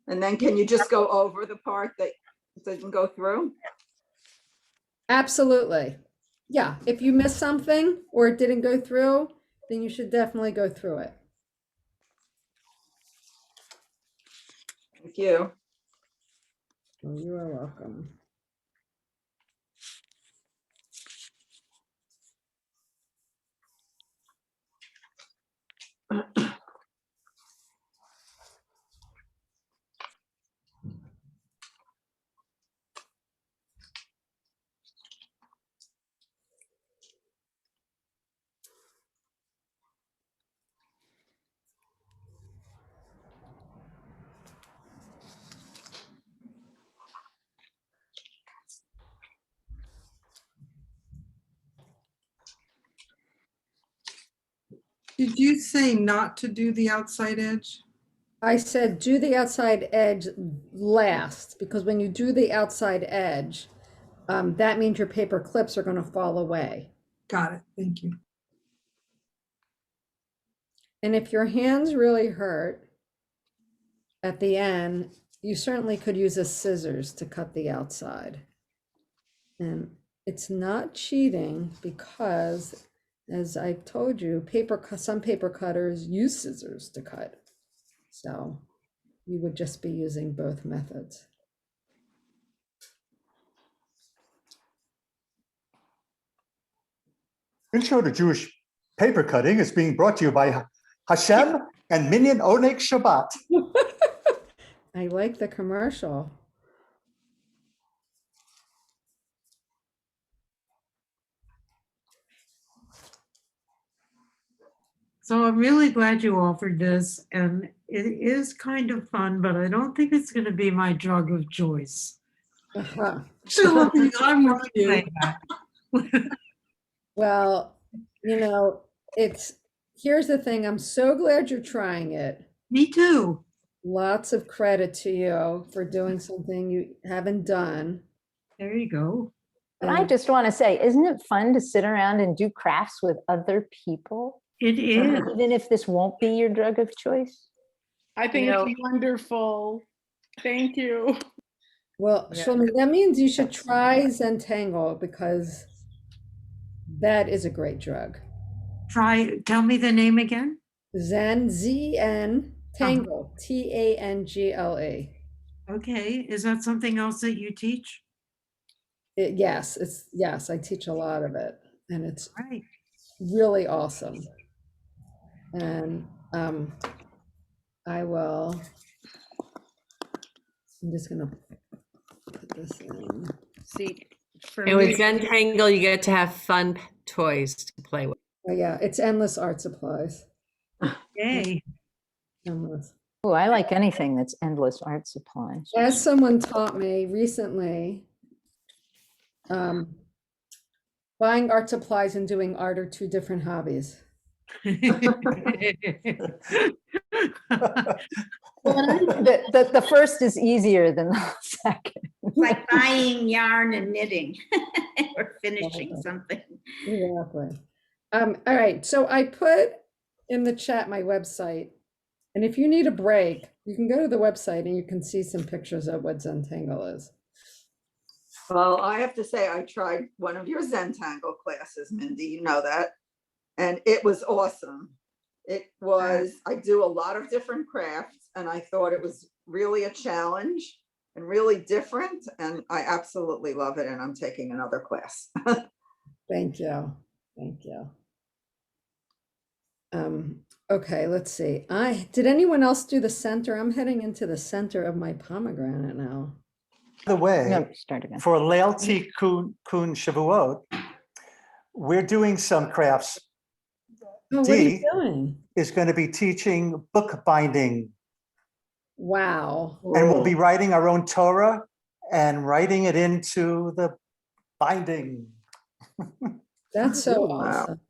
then can you just go over the part that doesn't go through? absolutely. Yeah, if you missed something or it didn't go through, then you should definitely go through it. Thank you. Oh, you are welcome. Did you say not to do the outside edge? I said do the outside edge last, because when you do the outside edge, that means your paper clips are going to fall away. Got it. Thank you. And if your hands really hurt at the end, you certainly could use a scissors to cut the outside. And it's not cheating because, as I've told you, some paper cutters use scissors to cut. So you would just be using both methods. Intro to Jewish paper cutting is being brought to you by Hashem and Minyan Onek Shabbat. I like the commercial. So I'm really glad you offered this, and it is kind of fun, but I don't think it's going to be my drug of choice. Uh-huh. I'm with you. Well, here's the thing. I'm so glad you're trying it. Me too. Lots of credit to you for doing something you haven't done. There you go. But I just want to say, isn't it fun to sit around and do crafts with other people? It is. Even if this won't be your drug of choice? I think You know- it's wonderful. Thank you. Well, Yeah. Shlomi, that means you should try Zentangle because that is a great drug. Tell me the name again. Zen, Z-N, Tangle, Tangle. Okay, is that something else that you teach? Yes, I teach a lot of it, and it's Right. really awesome. And I'm just gonna put this in. See, for And with me, Zentangle, you get to have fun toys to play with. Oh yeah, it's endless art supplies. Yay. Endless. Oh, I like anything that's endless art supplies. As someone taught me recently, buying art supplies and doing art are two different hobbies. The first is easier than the second. It's like buying yarn and knitting or finishing something. Exactly. All right, so I put in the chat my website, and if you need a break, you can go to the website and you can see some pictures of what Zentangle is. Well, I have to say, I tried one of your Zentangle classes, Mindy, you know that, and it was awesome. I do a lot of different crafts, and I thought it was really a challenge. and really different. And I absolutely love it. And I'm taking another class. Thank you. Thank you. Okay, let's see. Did anyone else do the center? I'm heading into the center of my pomegranate now. By the way, No, start again. for Leilti Kun Shavuot, we're doing some crafts. Oh, what are you Dee doing? is going to be teaching book binding, Wow. and we'll be writing our own Torah and writing it into the binding. That's so Wow. awesome.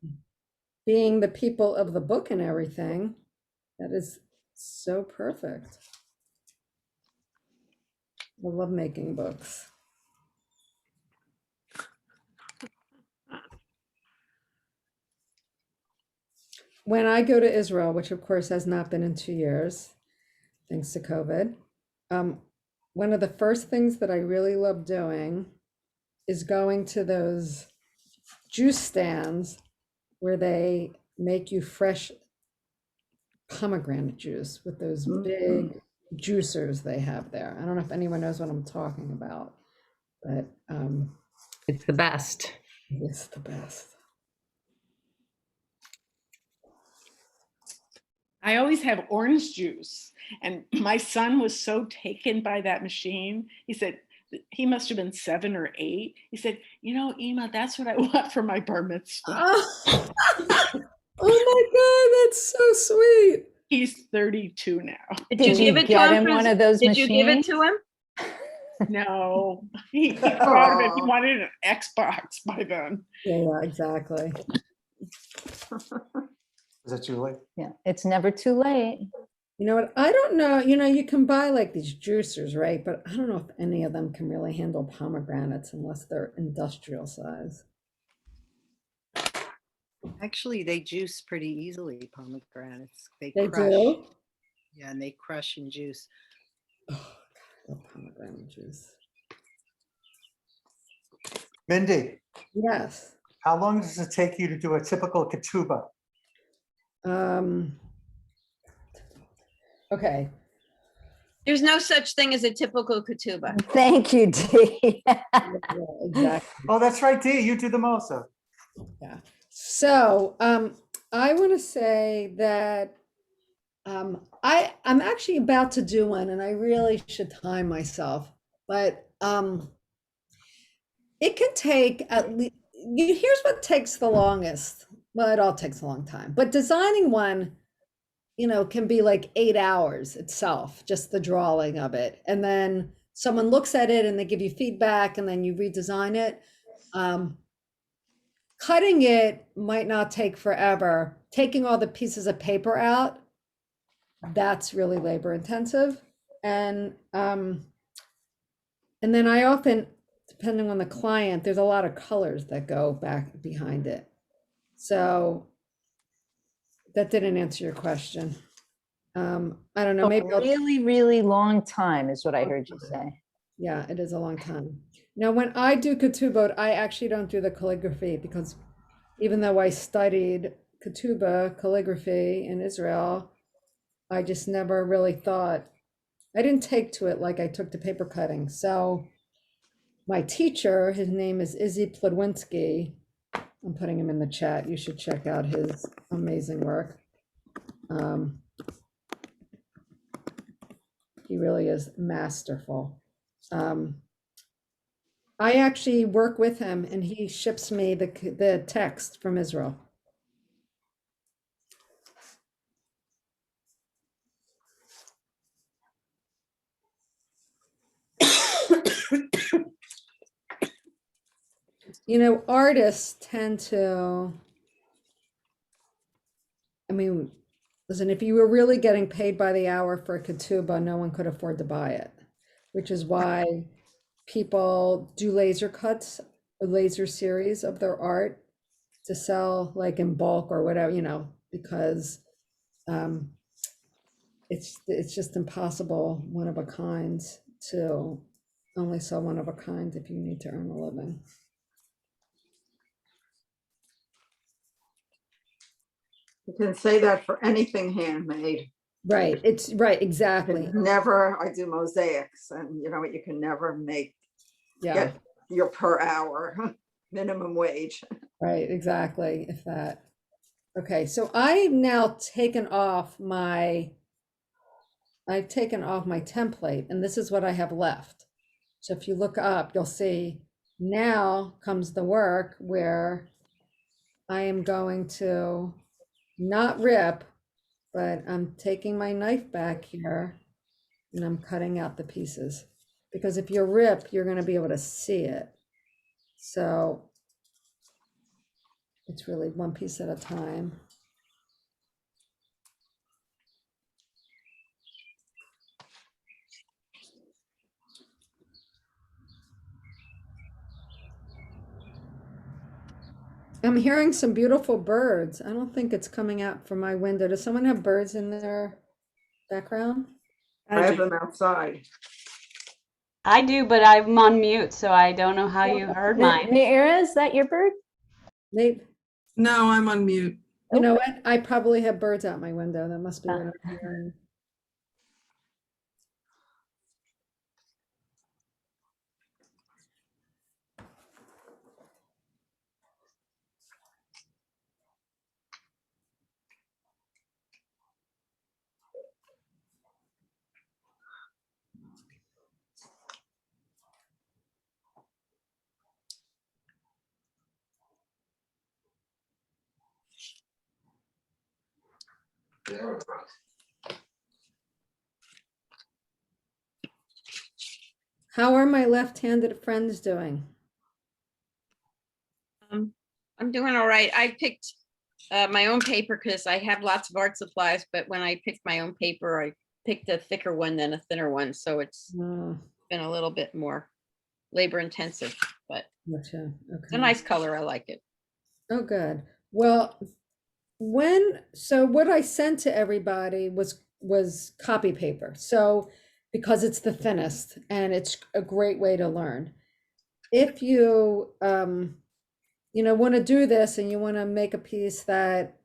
Being the people of the book and everything, that is so perfect. I love making books. When I go to Israel, which of course has not been in 2 years, thanks to COVID, one of the first things that I really love doing is going to those juice stands where they make you fresh pomegranate juice with those big juicers they have there. I don't know if anyone knows what I'm talking about, but It's the best. it's the best. I always have orange juice. And my son was so taken by that machine. He said, he must have been 7 or 8. He said, you know, Ema, that's what I want for my bar mitzvah. Oh, oh my God, that's so sweet. He's 32 now. Did you give it to get him? him one of those Did you give it machines? to him? No, he grew out of it. He wanted an Xbox by then. Yeah, exactly. Is that Julie? Yeah, it's never too late. You know what? I don't know. You know, you can buy like these juicers, right? But I don't know if any of them can really handle pomegranates unless they're industrial size. Actually, they juice pretty easily, pomegranates. They They crush. do? Yeah, and they crush and juice. Oh, God, I love pomegranate juice. Mindy, Yes. how long does it take you to do a typical ketubah? Okay. There's no such thing as a typical ketubah. Thank you, Dee. Yeah, exactly. Oh, that's right, Dee, you do the MOSh. Yeah. So I want to say that I'm actually about to do one, and I really should time myself, but it can take at least, here's what takes the longest. Well, it all takes a long time, but designing one, you know, can be like 8 hours itself, just the drawing of it. And then someone looks at it and they give you feedback, and then you redesign it. Cutting it might not take forever. Taking all the pieces of paper out, that's really labor intensive. And then I often, depending on the client, there's a lot of colors that go back behind it. So that didn't answer your question. I don't know, maybe A really, really long time is what I heard you say. yeah, it is a long time. Now, when I do ketubot, I actually don't do the calligraphy, because even though I studied ketubah, calligraphy in Israel, I just never really thought, I didn't take to it like I took to paper cutting. So my teacher, his name is Izzy Plodwinski. I'm putting him in the chat. You should check out his amazing work. He really is masterful. I actually work with him, and he ships me the text from Israel. You know, artists tend to, I mean, listen, if you were really getting paid by the hour for a ketubah, no one could afford to buy it, which is why people do laser cuts, a laser series of their art to sell like in bulk or whatever, you know, because it's just impossible one of a kind to only sell one of a kind if you need to earn a living. You can say that for anything handmade. Right, it's right, exactly. Never, I do mosaics and you know, you can never Yeah, get your per hour minimum wage. right, exactly, if that. Okay, so I've now I've taken off my template, and this is what I have left. So if you look up, you'll see now comes the work where I am going to not rip, but I'm taking my knife back here and I'm cutting out the pieces. Because if you rip, you're going to be able to see it. So it's really one piece at a time. I'm hearing some beautiful birds. I don't think it's coming out from my window. Does someone have birds in their background? I have them outside. I do, but I'm on mute, so I don't know how you heard mine. Naira, is that your bird? No, I'm on mute. You know what? I probably have birds out my window. That must be what I'm hearing. How are my left-handed friends doing? I'm doing all right. I picked my own paper because I have lots of art supplies, but when I picked my own paper, I picked a thicker one than a thinner one. So it's been a little bit more labor intensive, but Gotcha. it's a Okay. nice color. I like it. Oh, good. Well, so what I sent to everybody was copy paper. So because it's the thinnest and it's a great way to learn. If you want to do this and you want to make a piece that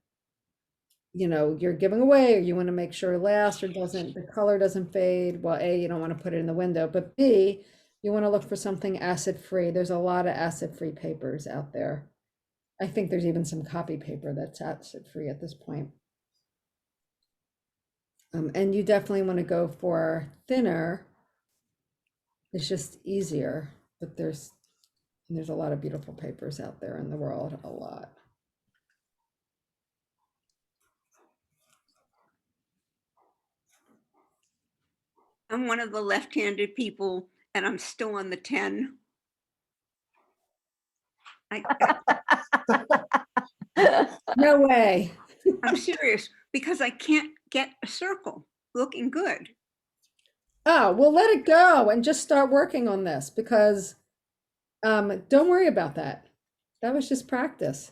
you're giving away, or you want to make sure it lasts or the color doesn't fade, well, A, you don't want to put it in the window, but B, you want to look for something acid-free. There's a lot of acid-free papers out there. I think there's even some copy paper that's acid-free at this point. And you definitely want to go for thinner. It's just easier, but there's a lot of beautiful papers out there in the world, a lot. I'm one of the left-handed people and I'm still on the 10. No way. I'm serious, because I can't get a circle looking good. Oh, well, let it go and just start working on this, because don't worry about that. That was just practice.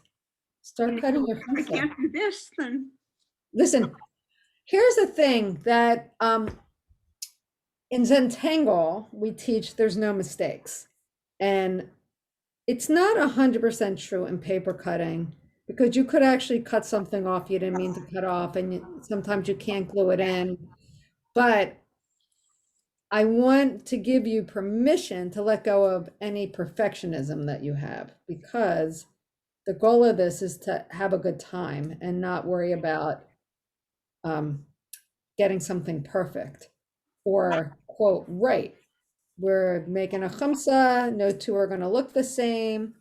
Start cutting your If I pencil. can't do this, then Listen, here's the thing that in Zentangle, we teach there's no mistakes. And it's not 100% true in paper cutting, because you could actually cut something off you didn't mean to cut off, and sometimes you can't glue it in. But I want to give you permission to let go of any perfectionism that you have, because the goal of this is to have a good time and not worry about getting something perfect or quote right. We're making a Hamsa, no two are going to look the same.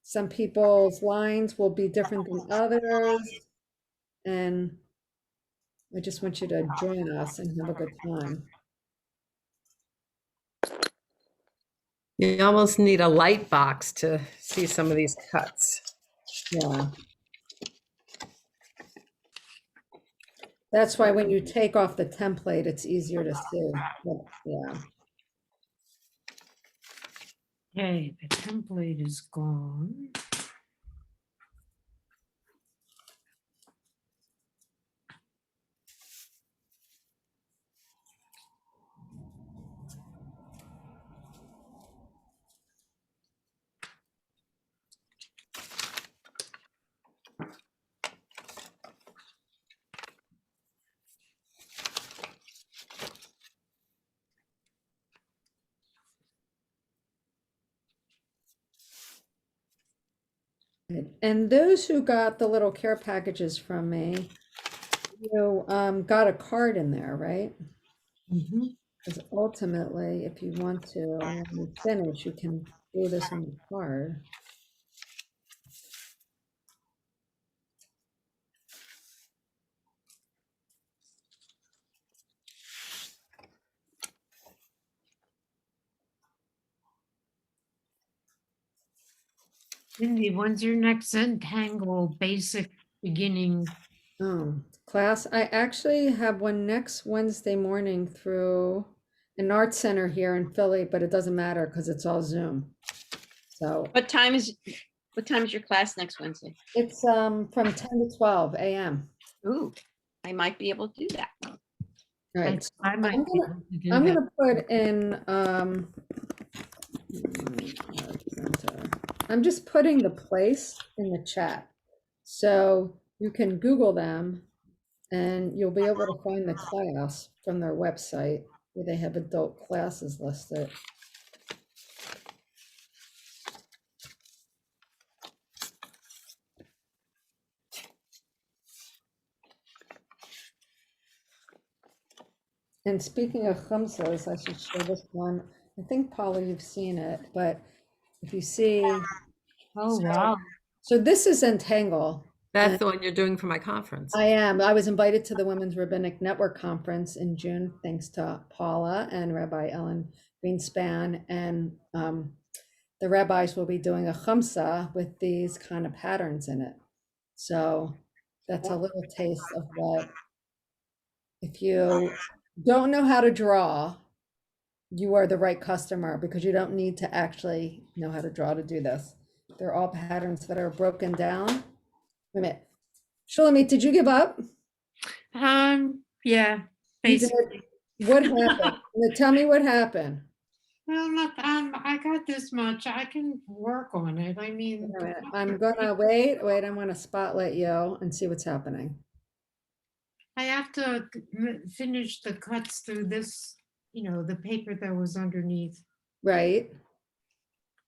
Some people's lines will be different than others. And I just want you to join us and have a good time. You almost need a light box to see some of these cuts. Yeah. That's why when you take off the template, it's easier to see. Yeah. Okay, the template is gone. And those who got the little care packages from me, you got a card in there, right? Mhm. Because ultimately, if you want to, when you finish, you can do this on the card. Mindy, when's your next Zentangle basic beginning? Class, I actually have one next Wednesday morning through an art center here in Philly, but it doesn't matter because it's all Zoom. So What time is your class next Wednesday? it's from 10 to 12 a.m. Ooh, I might be able to do that. All right. I might I'm be gonna, able to do I'm that. gonna put in I'm just putting the place in the chat. So you can Google them and you'll be able to find the class from their website where they have adult classes listed. And speaking of Hamsas, I should show this one. I think, Paula, you've seen it, but if you see. Oh, wow. So this is Entangle. That's the one you're doing for my conference. I am. I was invited to the Women's Rabbinic Network Conference in June, thanks to Paula and Rabbi Ellen Greenspan. And the rabbis will be doing a Hamsa with these kind of patterns in it. So that's a little taste of what, if you don't know how to draw, you are the right customer because you don't need to actually know how to draw to do this. They're all patterns that are broken down. Wait a minute. Shulamit, did you give up? Yeah, You did? basically. What happened? Tell me what happened. Well, look, I got this much. I can work on it. I mean, Wait a minute. I'm gonna wait, I'm gonna spotlight you and see what's happening. I have to finish the cuts through this, the paper that was underneath. Right.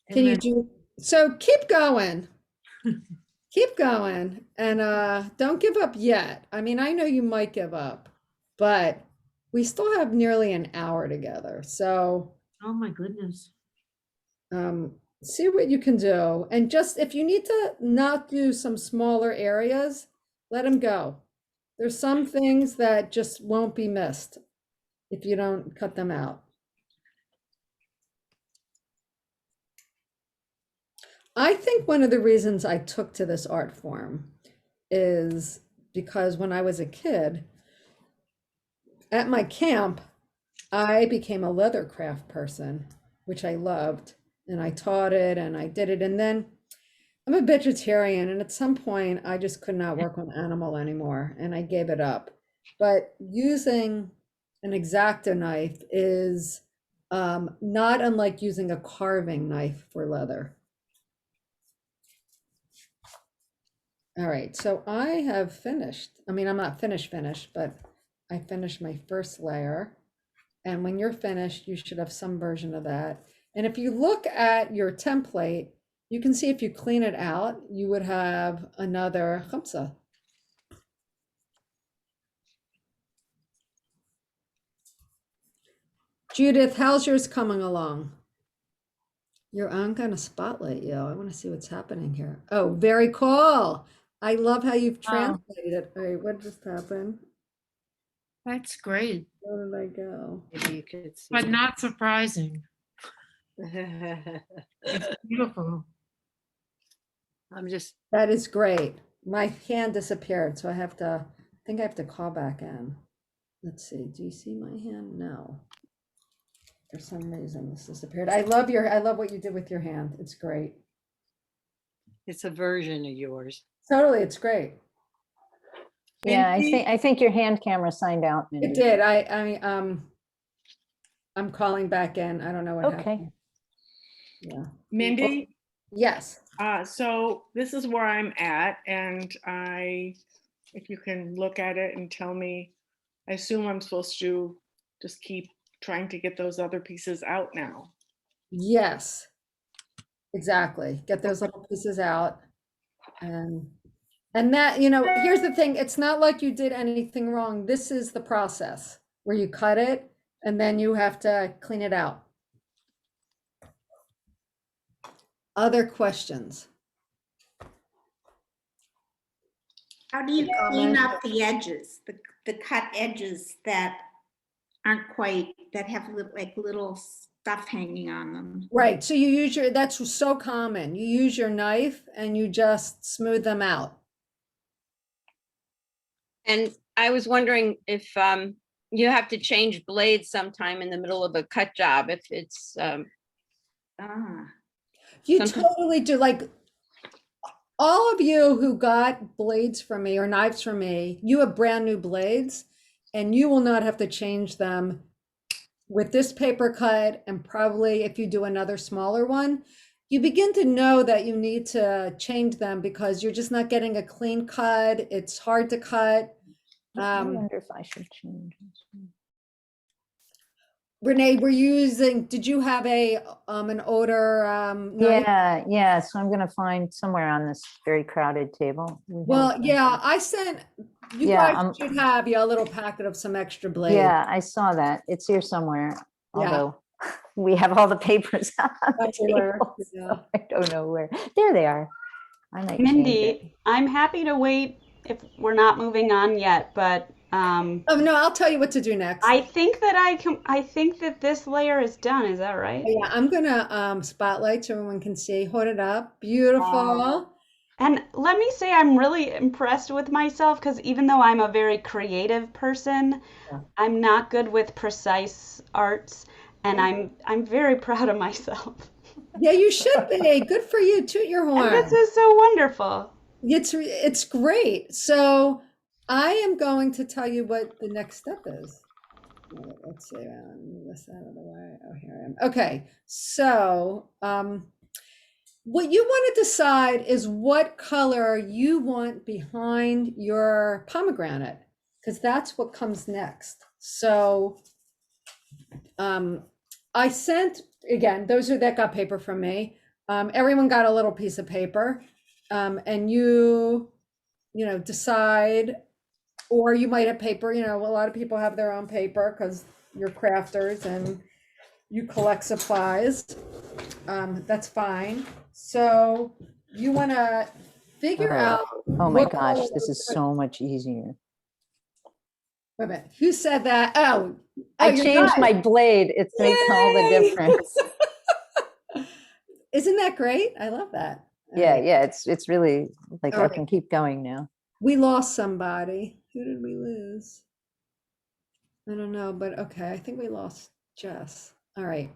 And Can you then- do, so keep going. Keep going and don't give up yet. I mean, I know you might give up, but we still have nearly an hour together. So Oh my goodness. see what you can do. And just if you need to not do some smaller areas, let them go. There's some things that just won't be missed if you don't cut them out. I think one of the reasons I took to this art form is because when I was a kid, at my camp, I became a leather craft person, which I loved, and I taught it and I did it. And then I'm a vegetarian, and at some point I just could not work on animal anymore and I gave it up. But using an X-Acto knife is not unlike using a carving knife for leather. All right, so I have finished. I mean, I'm not finished, but I finished my first layer. And when you're finished, you should have some version of that. And if you look at your template, you can see if you clean it out, you would have another Hamsa. Judith, how's yours coming along? I'm gonna spotlight you. I want to see what's happening here. Oh, very cool. I love how you've translated it. All right, what just happened? That's great. Where did I go? Maybe you could see. But not surprising. it. It's beautiful. That is great. My hand disappeared, so I think I have to call back in. Let's see. Do you see my hand? No. For some reason this disappeared. I love what you did with your hand. It's great. It's a version of yours. Totally, it's great. Yeah, I think your hand camera signed out. It did. I'm calling back in. I don't know what happened. Yeah. Mindy? Yes. So this is where I'm at, and if you can look at it and tell me, I assume I'm supposed to just keep trying to get those other pieces out now. Yes. Exactly. Get those little pieces out. And that, you know, here's the thing, it's not like you did anything wrong. This is the process where you cut it and then you have to clean it out. Other questions? How do you clean up the edges, the cut edges that aren't quite, that have like little stuff hanging on them? Right, so you use your, that's so common. You use your knife and you just smooth them out. And I was wondering if you have to change blades sometime in the middle of a cut job, if it's You something- totally do. Like all of you who got blades from me or knives from me, you have brand new blades and you will not have to change them with this paper cut. And probably if you do another smaller one, you begin to know that you need to change them because you're just not getting a clean cut. It's hard to cut. I wonder if I should change this. Renee, were you using, did you have a an odor knife? Yeah, so I'm gonna find somewhere on this very crowded table. We have Well, some- yeah, I sent, you Yeah, guys should have a little packet of some extra blades. Yeah, I saw that. It's here somewhere, Yeah. although we have all the papers on the Everywhere, table, yeah. so I don't know where. There they are. I might change it. Mindy, I'm happy to wait if we're not moving on yet, but Oh, no, I'll tell you what to do next. I think that I think that this layer is done. Is that right? Yeah, I'm gonna spotlight so everyone can see. Hold it up. Beautiful. And let me say, I'm really impressed with myself because even though I'm a very creative person, I'm not good with precise arts, and I'm very proud of myself. Yeah, you should be. Good for you. Toot your horn. And this is so wonderful. It's great. So I am going to tell you what the next step is. Let's see. Move this out of the way. Oh, here I am. Okay. So what you want to decide is what color you want behind your pomegranate, because that's what comes next. So I sent, again, those are that got paper from me. Everyone got a little piece of paper, and you know, decide, or you might have paper, you know, a lot of people have their own paper because you're crafters and you collect supplies. That's fine. So you want to figure out. Oh my what gosh, color- this is so much easier. Wait a minute. Who said that? Oh, I you're changed not. my blade. It makes all the Yay! difference. Isn't that great? I love that. Yeah, yeah, it's really like All I right. can keep going now. We lost somebody. Who did we lose? I don't know, but okay. I think we lost Jess. All right.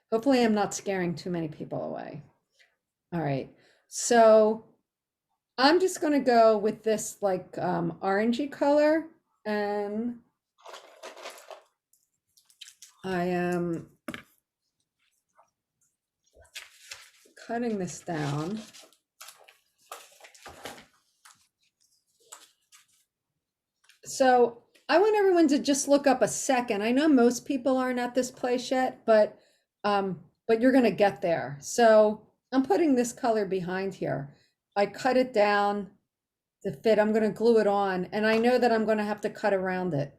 Hopefully I'm not scaring too many people away. All right. So I'm just going to go with this like orangey color, and I am cutting this down. So I want everyone to just look up a second. I know most people aren't at this place yet, but you're gonna get there. So I'm putting this color behind here. I cut it down to fit. I'm gonna glue it on, and I know that I'm gonna have to cut around it.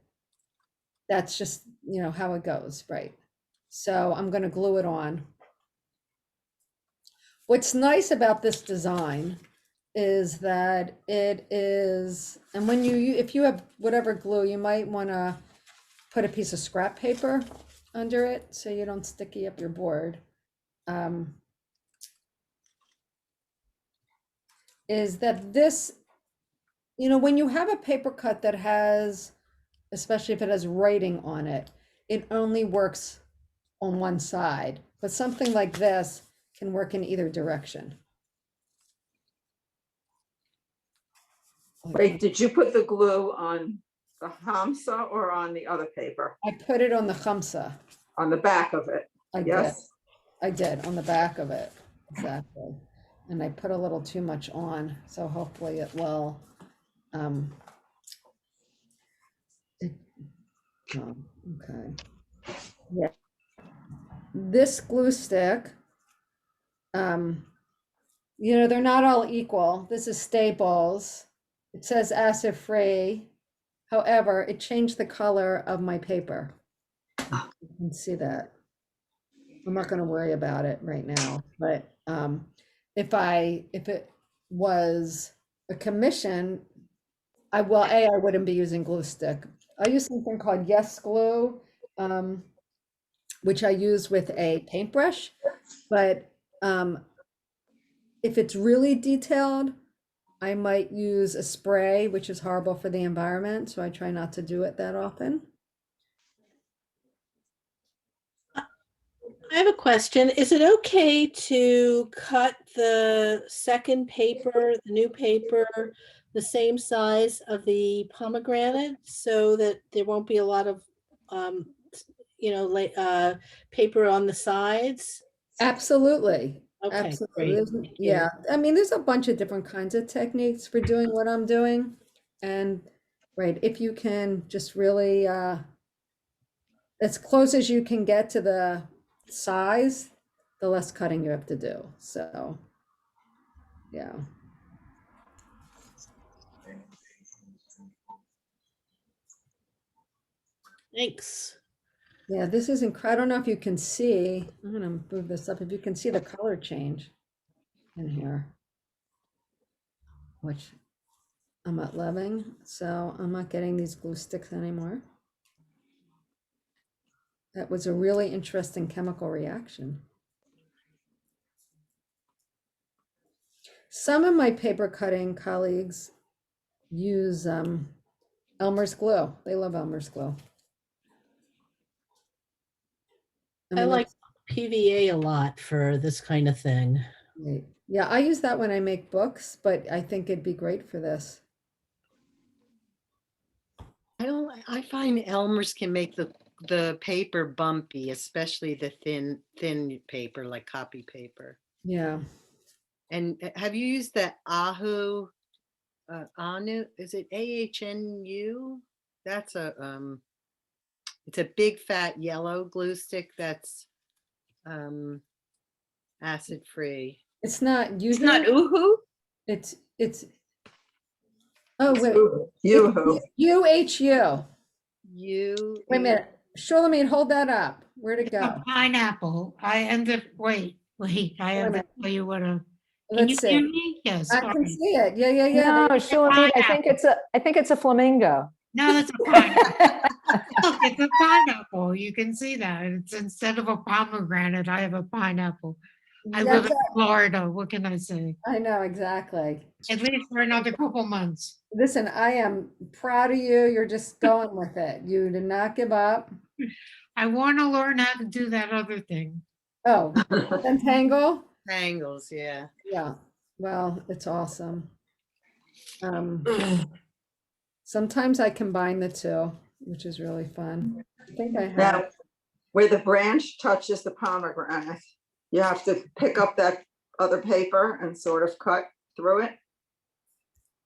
That's just, you know, how it goes, right? So I'm gonna glue it on. What's nice about this design is that it is, and when if you have whatever glue, you might want to put a piece of scrap paper under it so you don't sticky up your board. Is that this, you know, when you have a paper cut that has, especially if it has writing on it, it only works on one side, but something like this can work in either direction. Wait, did you put the glue on the Hamsa or on the other paper? I put it on the Hamsa. On the back of it? I Yes. did. I did on the back of it. Exactly. And I put a little too much on, so hopefully it will. Okay. Yeah. This glue stick you know, they're not all equal. This is Staples. It says acid free. However, it changed the color of my paper. You can see that. I'm not going to worry about it right now, but if it was a commission, I wouldn't be using glue stick. I use something called Yes Glue, which I use with a paintbrush. But if it's really detailed, I might use a spray, which is horrible for the environment. So I try not to do it that often. I have a question. Is it okay to cut the second paper, the new paper, the same size of the pomegranate so that there won't be a lot of, paper on the sides? Absolutely. Okay, Absolutely. great. Thank you. Yeah. I mean, there's a bunch of different kinds of techniques for doing what I'm doing. And right, if you can just really as close as you can get to the size, the less cutting you have to do. So, yeah. Thanks. Yeah, this is incredible. I don't know if you can see, I'm gonna move this up. If you can see the color change in here, which I'm not loving. So I'm not getting these glue sticks anymore. That was a really interesting chemical reaction. Some of my paper cutting colleagues use Elmer's glue. They love Elmer's glue. I like PVA a lot for this kind of thing. Right. Yeah, I use that when I make books, but I think it'd be great for this. I find Elmer's can make the paper bumpy, especially the thin paper like copy paper. Yeah. And have you used the Anu? Is it AHNU? That's it's a big fat yellow glue stick that's acid free. It's not It's not Uhu? It's oh wait. Yoo-hoo. UHU. You Wait a minute. Shulamit, hold that up. Where'd it go? A pineapple. I ended, wait, I have to tell you what a, can you Let's hear see. me? Yes. I all can right. see it. Yeah. No, They- Shulamit, I think it's a flamingo. No, it's a pineapple. Look, it's a pineapple. You can see that. It's instead of a pomegranate, I have a pineapple. I live in Florida. What can I say? I know, exactly. At least for another couple months. Listen, I am proud of you. You're just going with it. You did not give up. I want to learn how to do that other thing. Oh, Entangle? Tangles, yeah. Yeah. Well, it's awesome. Sometimes I combine the two, which is really fun. I think I have. Now, where the branch touches the pomegranate, you have to pick up that other paper and sort of cut through it.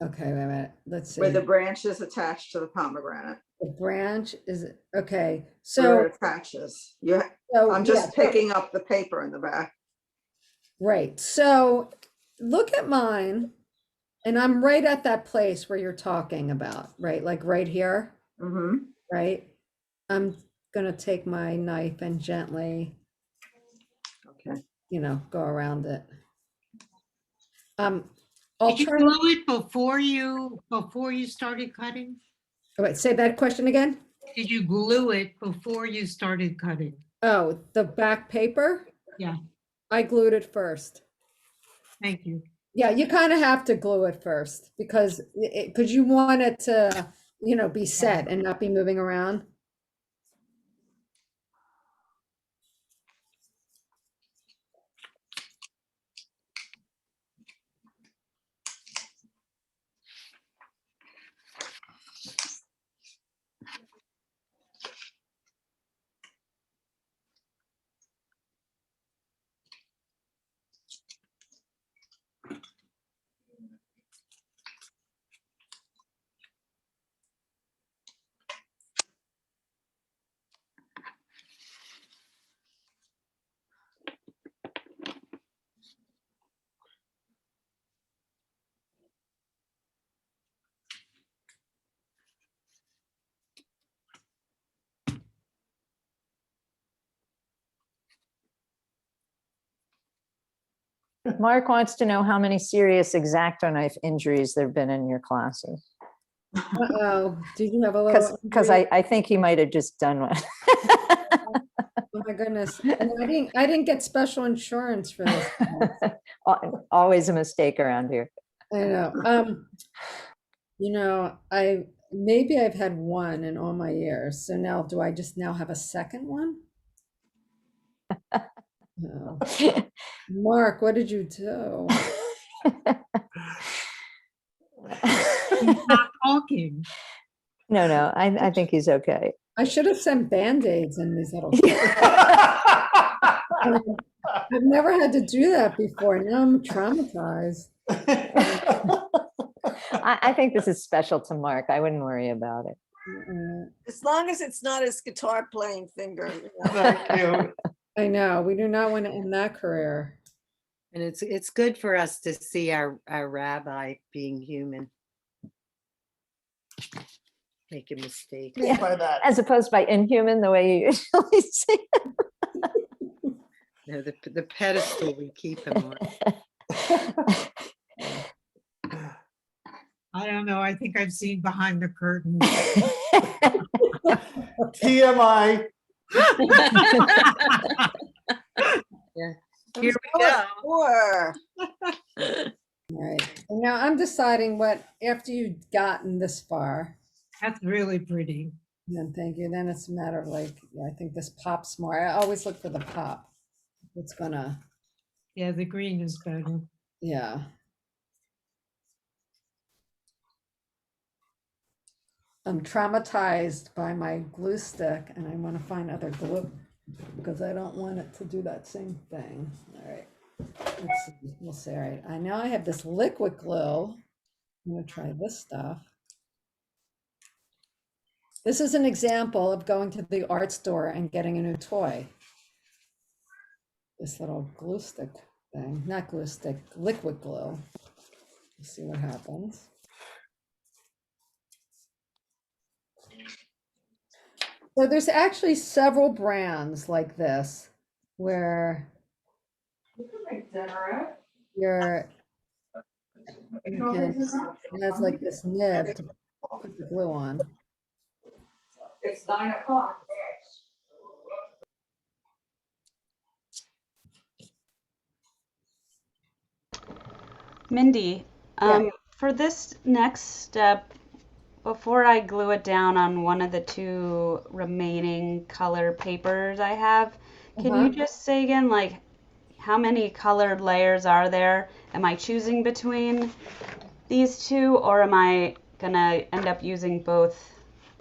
Okay, wait a minute. Let's see. Where the branch is attached to the pomegranate. The branch is, okay. Where So, it attaches. You, so I'm just yeah, picking up the paper in the back. right. So look at mine. And I'm right at that place where you're talking about, right? Like right here, Mm-hmm. right? I'm gonna take my knife and gently, Okay. go around it. Did you glue it before you started cutting? Oh, wait, say that question again? Did you glue it before you started cutting? Oh, the back paper? Yeah. I glued it first. Thank you. Yeah, you kind of have to glue it first because you want it to, be set and not be moving around. Mark wants to know how many serious X-Acto knife injuries there've been in your classes. Uh-oh, did you have a little? Because injury? I think he might have just done one. Oh my goodness. And I didn't get special insurance for this. Always a mistake around here. I know. Maybe I've had one in all my years. So now do I just now have a second one? No. Mark, what did you do? He's not talking. No, I think he's okay. I should have sent Band-Aids in these little. I've never had to do that before. Now I'm traumatized. I think this is special to Mark. I wouldn't worry about it. As long as it's not his guitar playing finger. Thank you. I know. We do not want to end that career. And it's good for us to see our rabbi being human. Make a mistake. Yeah, By that. as opposed by inhuman, the way you usually say it. No, the pedestal we keep him on. I don't know. I think I've seen behind the curtain. TMI. Yeah. Here we go. All right. And now I'm deciding what, after you've gotten this far. That's really pretty. Then thank you. Then it's a matter of like, yeah, I think this pops more. I always look for the pop. It's gonna. Yeah, the green is better. Yeah. I'm traumatized by my glue stick and I want to find other glue because I don't want it to do that same thing. All right. Let's see. We'll see. All right. I know I have this liquid glue. I'm going to try this stuff. This is an example of going to the art store and getting a new toy. This little glue stick thing, not glue stick, liquid glue. Let's see what happens. So there's actually several brands like this where it has like this nib to put the glue on. It's 9 o'clock. Mindy, for this next step, before I glue it down on one of the two remaining color papers I have, can you just say again, like, how many colored layers are there? Am I choosing between these two, or am I gonna end up using both?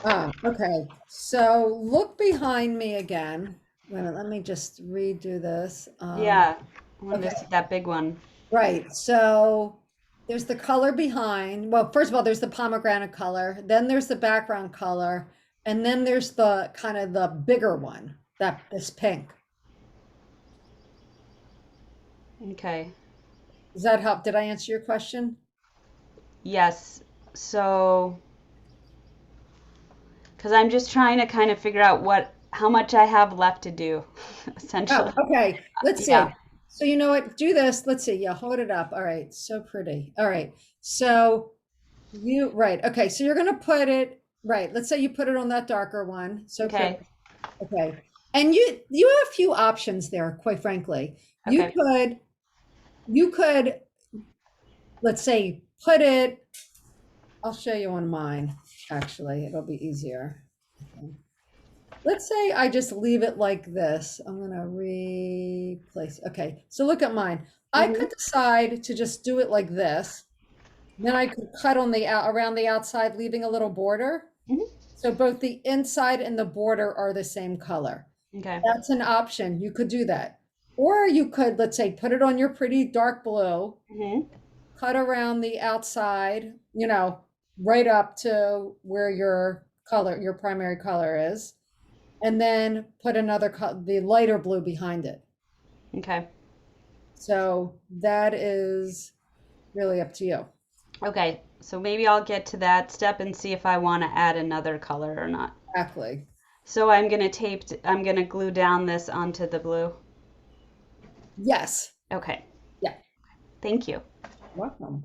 Oh, okay. So look behind me again. Wait a minute, let me just redo this. Yeah, I want to see that big one. Right. So there's the color behind. Well, first of all, there's the pomegranate color. Then there's the background color. And then there's the kind of the bigger one, this pink. Okay. Does that help? Did I answer your question? Yes. So, because I'm just trying to kind of figure out how much I have left to do, essentially. Oh, okay. Let's see. Yeah. So you know what? Do this. Let's see. Yeah, hold it up. All right. So pretty. All right. So right. Okay. So you're going to put it, right. Let's say you put it on that darker one. So Okay. pretty. Okay. And you have a few options there, quite frankly. Okay. You could, let's say, put it, I'll show you on mine, actually. It'll be easier. Okay. Let's say I just leave it like this. I'm going to replace. Okay, so look at mine. I could decide to just do it like this. Then I could cut on around the outside, leaving a little border. So both the inside and the border are the same color. Okay. That's an option. You could do that. Or you could, let's say, put it on your pretty dark blue, cut around the outside, right up to where your primary color is. And then put the lighter blue behind it. Okay. So that is really up to you. Okay. So maybe I'll get to that step and see if I want to add another color or not. Exactly. So I'm going to glue down this onto the blue. Yes. Okay. Yeah. Thank you. Welcome.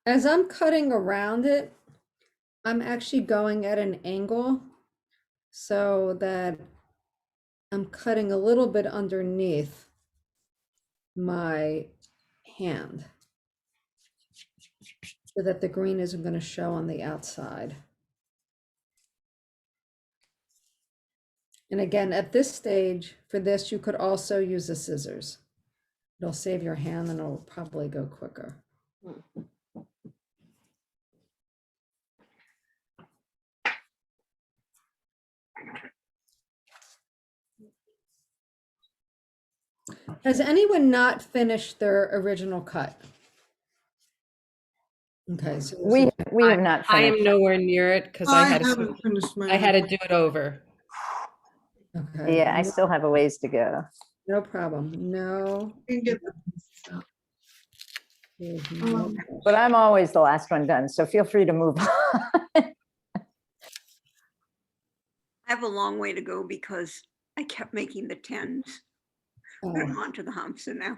As I'm cutting around it, I'm actually going at an angle so that I'm cutting a little bit underneath my hand so that the green isn't going to show on the outside. And again, at this stage, for this, you could also use the scissors. It'll save your hand and it'll probably go quicker. Has anyone not finished their original cut? Okay, so We have not I am finished. nowhere near it because I had haven't finished I had mine. to do it over. okay, Yeah, I still have a ways to go. no problem. No. You can get there's the- no- But I'm always the last one done, so feel free to move on. I have a long way to go because I kept making the 10s. Oh. I'm on to the Hamsa now.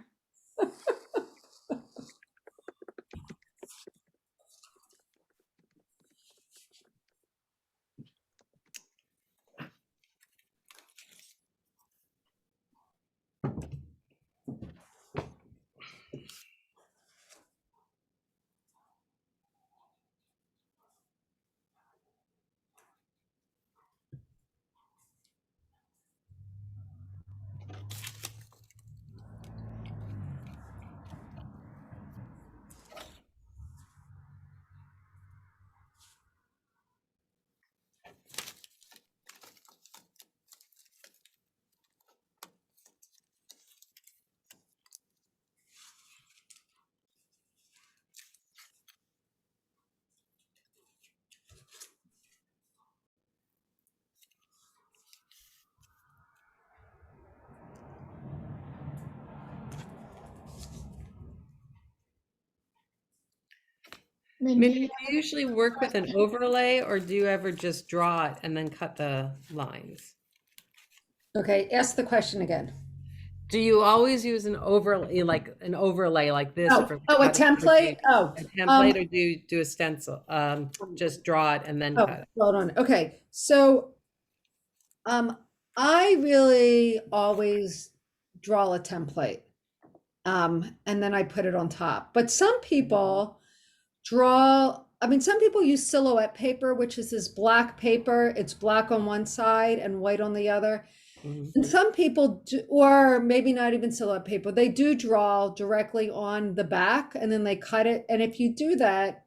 Mindy, do you usually work with an overlay or do you ever just draw it and then cut the lines? Okay, ask the question again. Do you always use an overlay like this? Oh, for a cutting? Or do template? you- Oh, a template, or do you do a stencil? Just draw it and then oh, cut it. hold on. Okay, so I really always draw a template, and then I put it on top. But some people some people use silhouette paper, which is this black paper. It's black on one side and white on the other. And some people do, or maybe not even silhouette paper, they do draw directly on the back and then they cut it. And if you do that,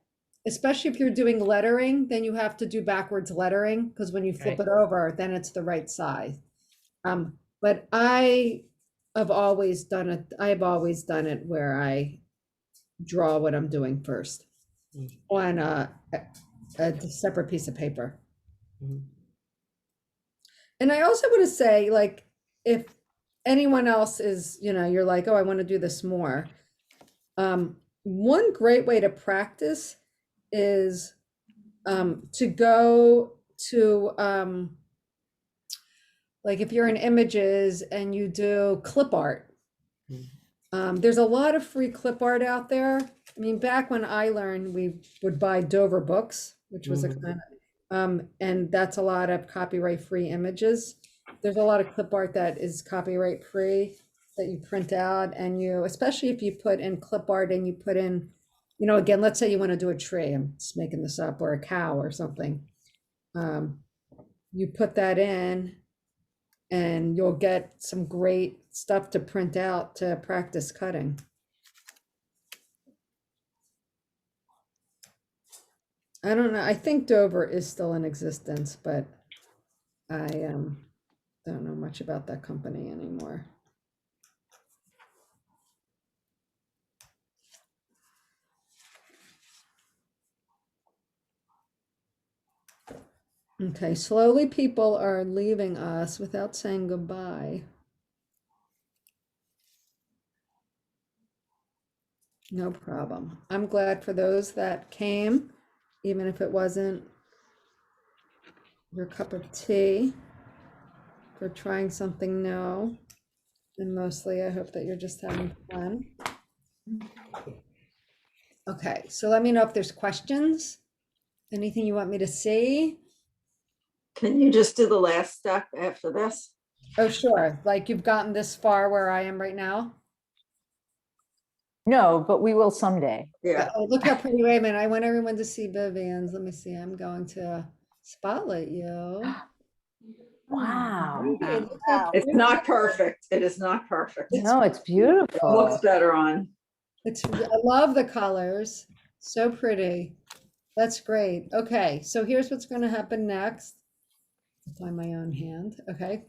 especially if you're doing lettering, then you have to do backwards lettering because when you flip it over, then it's the right size. But I have always done it. I've always done it where I draw what I'm doing first on a separate piece of paper. And I also want to say, like, if anyone else is, you're like, oh, I want to do this more. One great way to practice is to go to, like, if you're in images and you do clip art. There's a lot of free clip art out there. I mean, back when I learned, we would buy Dover books, which was a kind of, and that's a lot of copyright free images. There's a lot of clip art that is copyright free that you print out, and especially if you put in clip art and you put in, again, let's say you want to do a tree, I'm just making this up, or a cow or something. You put that in and you'll get some great stuff to print out to practice cutting. I don't know. I think Dover is still in existence, but I don't know much about that company anymore. Okay, slowly people are leaving us without saying goodbye. No problem. I'm glad for those that came, even if it wasn't your cup of tea, for trying something new. And mostly I hope that you're just having fun. Okay, so let me know if there's questions. Anything you want me to see? Can you just do the last step after this? Oh, sure. Like you've gotten this far where I am right now? No, but we will someday. Yeah. Oh, look how pretty. Wait a minute. I want everyone to see Vivian's. Let me see. I'm going to spotlight you. Wow. Hey, look how It's pretty. not perfect. It is not perfect. No, it's beautiful. It looks better on. I love the colors. So pretty. That's great. Okay, so here's what's going to happen next. Apply my own hand. Okay.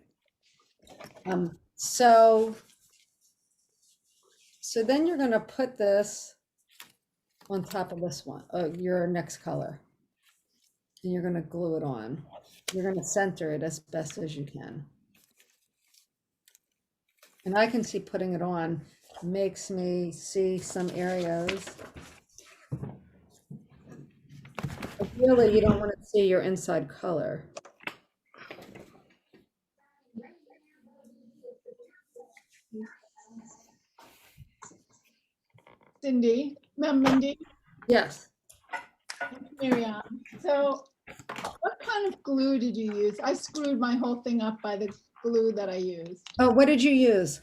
So then you're going to put this on top of this one, your next color. And you're going to glue it on. You're going to center it as best as you can. And I can see putting it on makes me see some areas. Really, you don't want to see your inside color. Mindy, Yes. Miriam. So what kind of glue did you use? I screwed my whole thing up by the glue that I used. Oh, what did you use?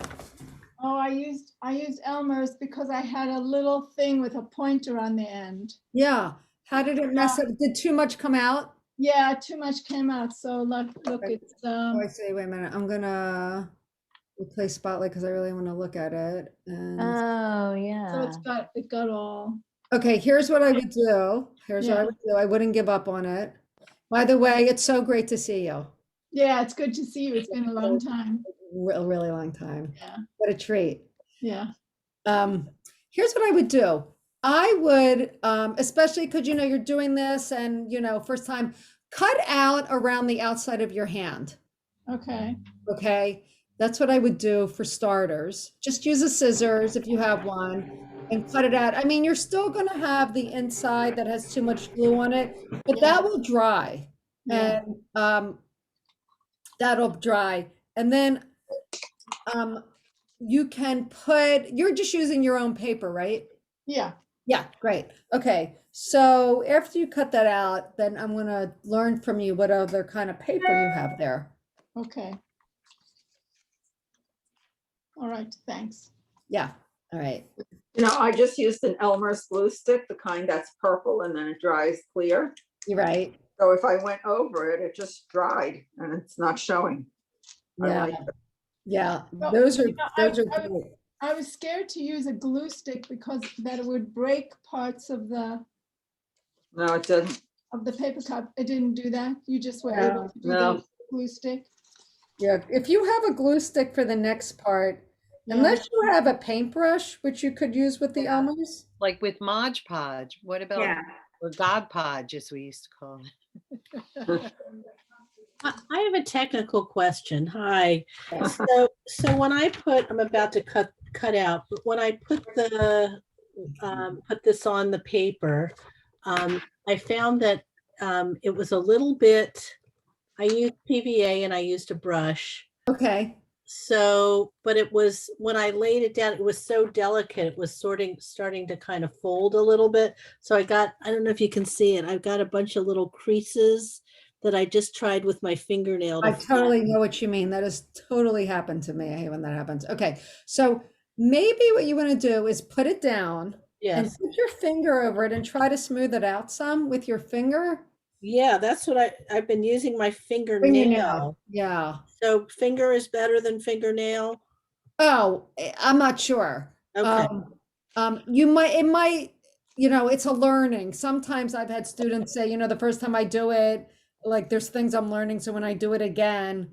Oh, I used Elmer's because I had a little thing with a pointer on the end. Yeah. How did it mess up? Did too much come out? Yeah, too much came out. So look, it's Oh, I see. Wait a minute. I'm gonna replace spotlight because I really want to look at it. And Oh, yeah. so it got all. okay, here's what I would do. Here's what I Yeah. would do. I wouldn't give up on it. By the way, it's so great to see you. Yeah, it's good to see you. It's been a long time. A really long time. Yeah. What a treat. Yeah. Here's what I would do. I would, especially because you're doing this and first time, cut out around the outside of your hand. Okay. Okay, that's what I would do for starters. Just use a scissors if you have one and cut it out. I mean, you're still going to have the inside that has too much glue on it, but that will dry. Yeah. And that'll dry. And then you can you're just using your own paper, right? Yeah. Yeah, great. Okay, so after you cut that out, then I'm going to learn from you what other kind of paper you have there. Okay. All right, thanks. Yeah, all right. I just used an Elmer's glue stick, the kind that's purple and then it dries clear. You're right. So if I went over it, it just dried and it's not showing. Yeah. Yeah, So, those are great. I was scared to use a glue stick because that it would break parts of the No, it didn't. of the paper cup. It didn't do that. You just were able to do the glue stick. Yeah, if you have a glue stick for the next part, unless you have a paintbrush, which you could use with the Elmer's. Like with Mod Podge. What about or God Podge, as we used to call it? I have a technical question. Hi. So when I I'm about to cut out, but when I put put this on the paper, I found that it was a little bit, I used PVA and I used a brush. Okay. So, but it was, when I laid it down, it was so delicate, it was starting to kind of fold a little bit. So I don't know if you can see it, I've got a bunch of little creases that I just tried with my fingernail. I totally know what you mean. That has totally happened to me. I hate when that happens. Okay. So maybe what you want to do is put it down and Yes. put your finger over it and try to smooth it out some with your finger. Yeah, that's what I've been using my fingernail. Yeah. So finger is better than fingernail? Oh, I'm not sure. Okay. It might, it's a learning. Sometimes I've had students say, the first time I do it, like there's things I'm learning. So when I do it again,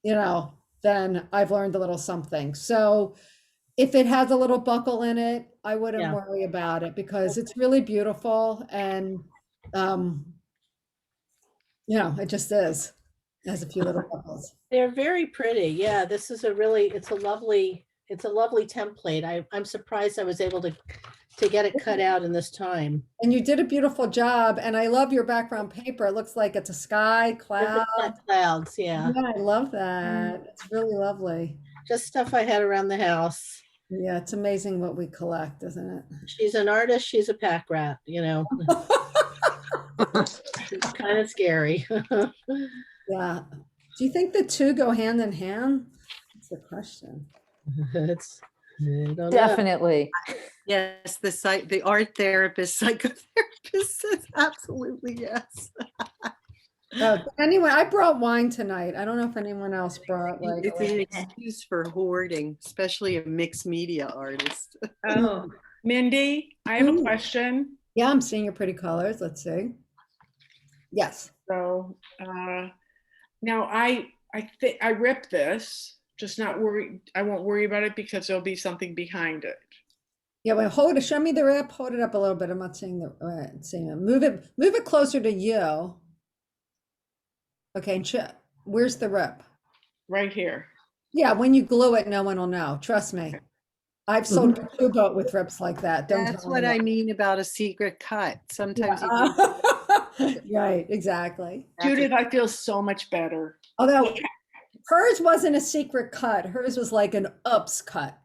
then I've learned a little something. So if it has a little buckle in it, I wouldn't worry about it because it's really beautiful. And, it just is. It has a few little buckles. They're very pretty. Yeah, this is it's a lovely template. I'm surprised I was able to get it cut out in this time. And you did a beautiful job. And I love your background paper. It looks like it's a sky, cloud. Clouds, yeah. Yeah, I love that. It's really lovely. Just stuff I had around the house. Yeah, it's amazing what we collect, isn't it? She's an artist, she's a pack rat, It's kind of scary. Yeah. Do you think the two go hand in hand? That's the question. I don't know. Definitely. Yes, the art therapist, psychotherapist says absolutely yes. Anyway, I brought wine tonight. I don't know if anyone else brought It's an excuse for hoarding, especially a mixed media artist. Oh, Mindy, I have a question. Yeah, I'm seeing your pretty colors. Let's see. Yes. So now I think I ripped this, just not worry. I won't worry about it because there'll be something behind it. Yeah, well, show me the rip. Hold it up a little bit. I'm not seeing seeing it. Move it closer to you. Okay, where's the rip? Right here. Yeah, when you glue it, no one will know. Trust me. I've sold a shoe boat with rips like that. That's what I mean about a secret cut. Sometimes Right, exactly. Judith, I feel so much better. Although hers wasn't a secret cut. Hers was like an ups cut.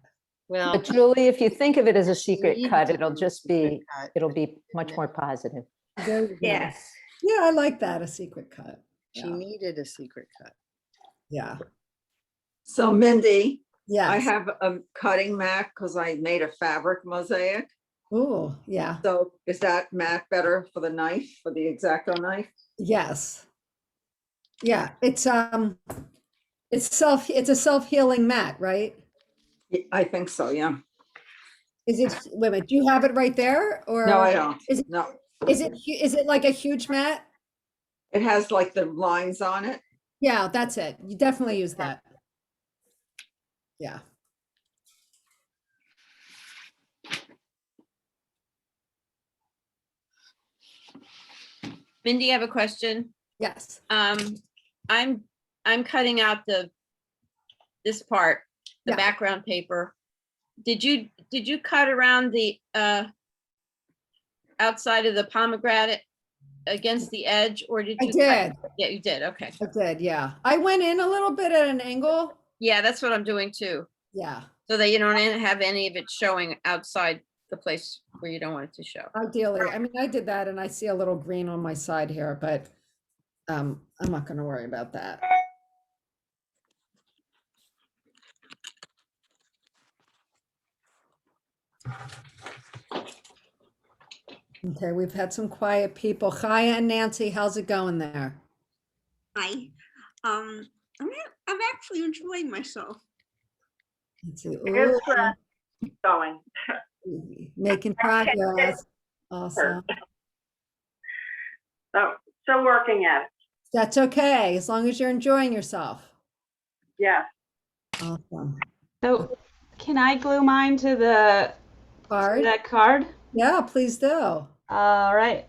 Well, But Julie, if you think of it as a secret cut, it'll be much more positive. Yes. Yeah, I like that, a secret cut. She needed a secret cut. Yeah. So Mindy, yes. I have a cutting mat because I made a fabric mosaic. Oh, yeah. So is that mat better for the knife, for the X-Acto knife? Yes. Yeah, it's a self-healing mat, right? I think so, yeah. Is it, wait a minute, do you have it right there? Or No, I don't. Is it, No. Is it like a huge mat? It has like the lines on it. Yeah, that's it. You definitely use that. Yeah. Mindy, I have a question. Yes. I'm cutting out this part, the background paper. Did you cut around the outside of the pomegranate against the edge, or did you? I did. Yeah, you did. Okay. I did. Yeah. I went in a little bit at an angle. Yeah, that's what I'm doing too. Yeah. So that you don't have any of it showing outside the place where you don't want it to show. Ideally. I mean, I did that and I see a little green on my side here, but I'm not going to worry about that. Okay, we've had some quiet people. Chaya and Nancy, how's it going there? Hi. I'm actually enjoying myself. Let's see. It's going. Making progress. Awesome. So still working at it. That's okay, as long as you're enjoying yourself. Yeah. Awesome. So can I glue mine to the card? That card? Yeah, please do. All right.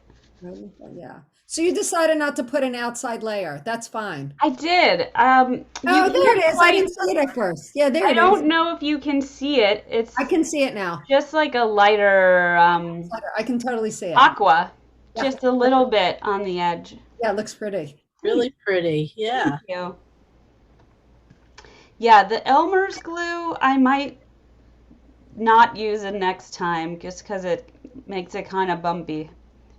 Yeah. So you decided not to put an outside layer. That's fine. I did. Oh, You there it can't is. I quite- didn't see it at first. Yeah, there I it is. don't know if you can see it. It's I can see it now. just like a lighter I can totally see it. aqua, Yeah. just a little bit on the edge. Yeah, it looks pretty. Really pretty. Yeah. Thank you. Yeah, the Elmer's glue, I might not use it next time just because it makes it kind of bumpy.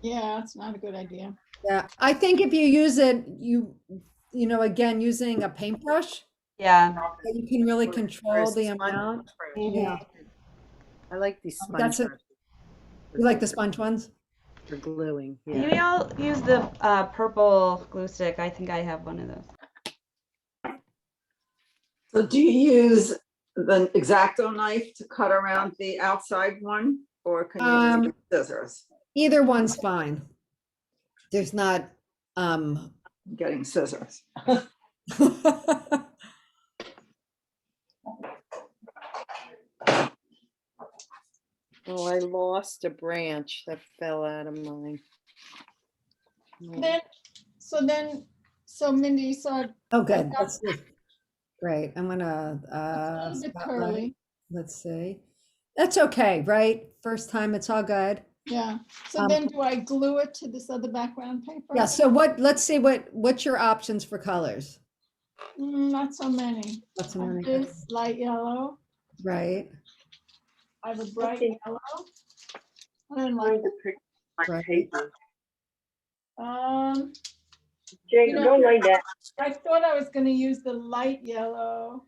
Yeah, it's not a good idea. Yeah, I think if you use it, you know, again, using a paintbrush, Yeah. you can really control the amount. Mhm. Yeah. I like these sponge That's it. brushes You like the sponge ones? for gluing. Yeah. Maybe I'll use the purple glue stick. I think I have one of those. So do you use the X-Acto knife to cut around the outside one, or can you use scissors? Either one's fine. There's not, Getting scissors. Oh, I lost a branch that fell out of mine. Then, so Mindy, so oh, good. That's good. Great. I'm gonna, a little bit spotlight. curly. Let's see. That's okay, right? First time, it's all good. Yeah. So then do I glue it to this other background paper? Yeah, so let's see what's your options for colors? Not so many. Not so many. This light yellow. Right. I have a bright yellow. I don't like Right. paper. You Jake, know, don't like that. I thought I was going to use the light yellow.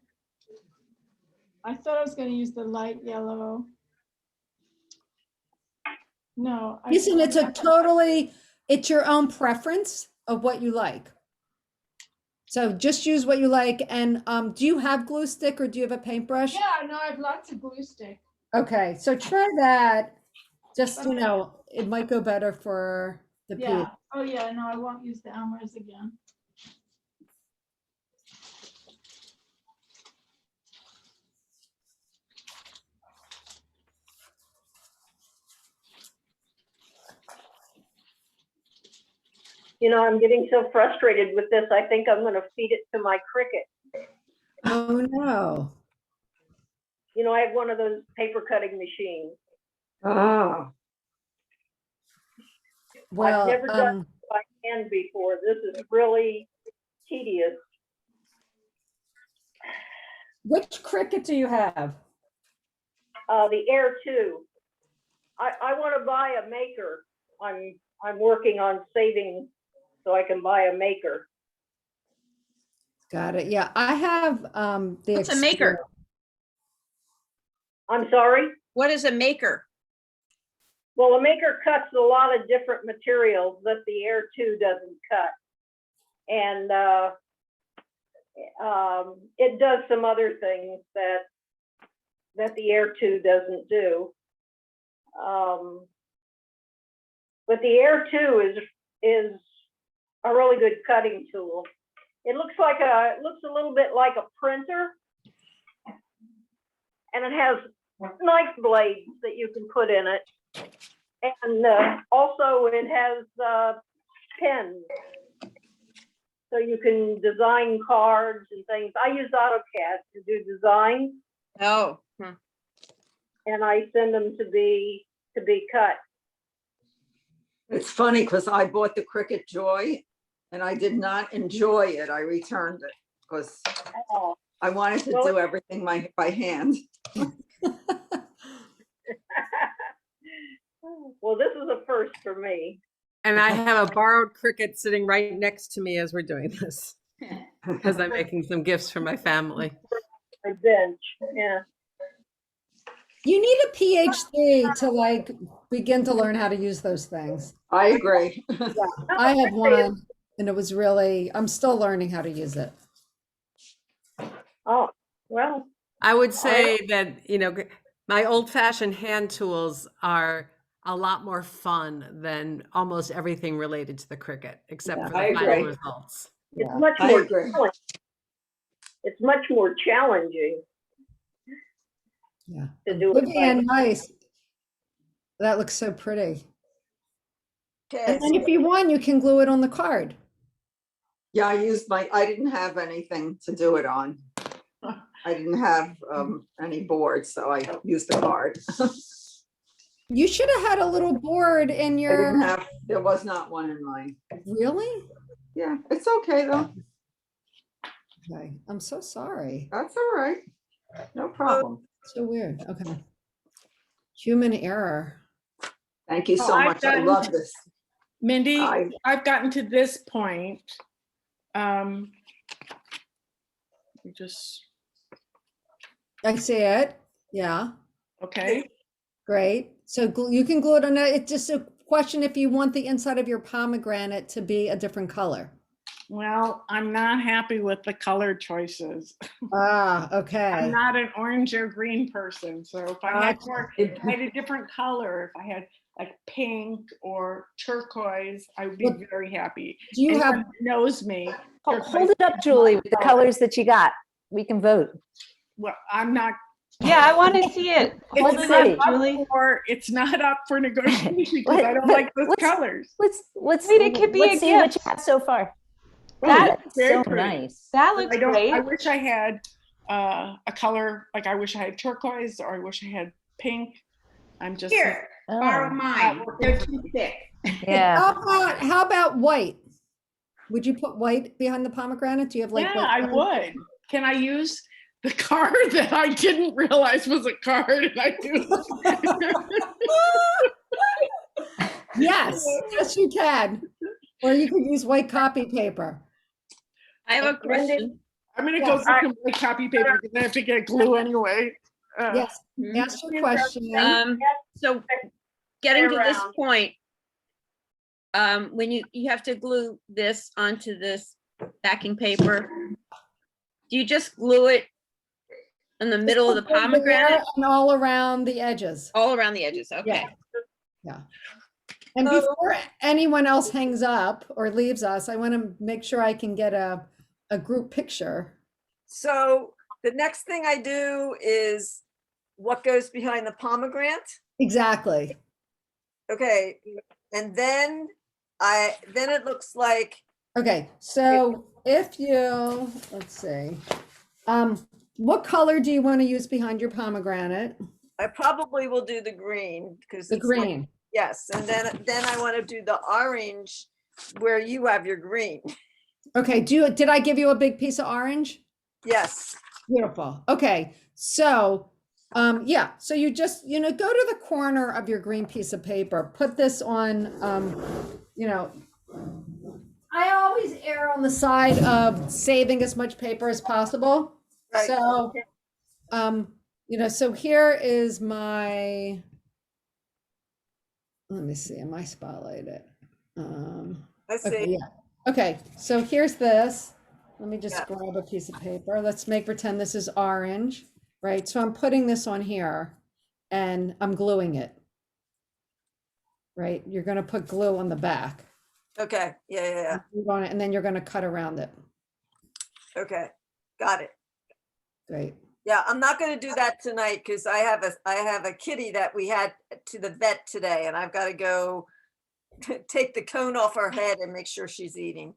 No. Listen, it's your own preference of what you like. So just use what you like. And do you have glue stick or do you have a paintbrush? Yeah, no, I have lots of glue stick. Okay, so try that. Just, you know, it might go better for the Yeah. piece. Oh, yeah, no, I won't use the Elmer's again. You know, I'm getting so frustrated with this. I think I'm going to feed it to my cricket. Oh, no. You know, I have one of those paper cutting machines. Oh, Well, I've never done it by hand before. This is really tedious. which cricket do you have? The Air 2. I want to buy a maker. I'm working on saving so I can buy a maker. Got it. Yeah, I have the What's a maker? I'm sorry? What is a maker? Well, a maker cuts a lot of different materials that the Air 2 doesn't cut. And it does some other things that the Air 2 doesn't do. But the Air 2 is a really good cutting tool. It looks a little bit like a printer, and it has knife blades that you can put in it, and also it has pens, so you can design cards and things. I use AutoCAD to do design. Oh. And I send them to be cut. it's funny because I bought the Cricut Joy and I did not enjoy it. I returned it because I wanted to do everything by hand. Well, this is a first for me. And I have a borrowed Cricut sitting right next to me as we're doing this because I'm making some gifts for my family. A bench, yeah. You need a PhD to begin to learn how to use those things. I agree. Yeah, I have one and it was really, I'm still learning how to use it. Oh, well. I would say that, you know, my old-fashioned hand tools are a lot more fun than almost everything related to the Cricut, except for the final results. It's much more challenging. It's much more challenging. Yeah. To do it. Vivian, nice. That looks so pretty. And then if you want, you can glue it on the card. Yeah, I didn't have anything to do it on. I didn't have any board, so I used the card. You should have had a little board in your. There was not one in mine. Really? Yeah, it's okay though. Okay, I'm so sorry. That's all right. No problem. So weird. Okay. Human error. Thank you so much. I love this. Mindy, I've gotten to this point. I see it. Yeah. Okay. Great. So you can glue it on that. It's just a question if you want the inside of your pomegranate to be a different color. Well, I'm not happy with the color choices. Ah, okay. I'm not an orange or green person. So if I had a different color, if I had like pink or turquoise, I would be very happy. Do you Anyone have- who knows me? Hold it up, Julie, with the colors that you got. We can vote. Well, I'm not. Yeah, I want to see it. Hold It's it not up, up Julie. it's not up for negotiation because I don't like those colors. Let's Wait, it could be let's a see what gift. you have so far. That's so pretty. nice. That looks great. I wish I had a color, like I wish I had turquoise or I wish I had pink. I'm just Here, borrow mine. They're too thick. Yeah. How about white? Would you put white behind the pomegranate? Do you have like? Yeah, white I would. Can I use the card that I didn't realize was a card and I do? Yes, yes, you can. Or you could use white copy paper. I have a question. I'm gonna go get some white copy paper because I have to get glue anyway. Yes, ask your question. So getting to this around. point, when you have to glue this onto this backing paper, do you just glue it in the middle of the pomegranate? And all around the edges. All around the edges, okay. Yeah. And before anyone else hangs up or leaves us, I want to make sure I can get a group picture. So the next thing I do is what goes behind the pomegranate. Exactly. Okay, and then it looks like. Okay, so if you, let's see, what color do you want to use behind your pomegranate? I probably will do the green because The green. Yes, and then I want to do the orange where you have your green. Okay, did I give you a big piece of orange? Yes. Beautiful. Okay, so yeah, so you just, go to the corner of your green piece of paper, put this on, I always err on the side of saving as much paper as possible. Right. So, so here is my, let me see, am I spotlighted? I see. Okay, yeah. Okay, so here's this. Let me just grab a piece of paper. Let's pretend this is orange, right? So I'm putting this on here and I'm gluing it, right? You're gonna put glue on the back. Okay, yeah. And then you're gonna cut around it. Okay, got it. Great. Yeah, I'm not going to do that tonight because I have a kitty that we had to the vet today, and I've got to go take the cone off her head and make sure she's eating.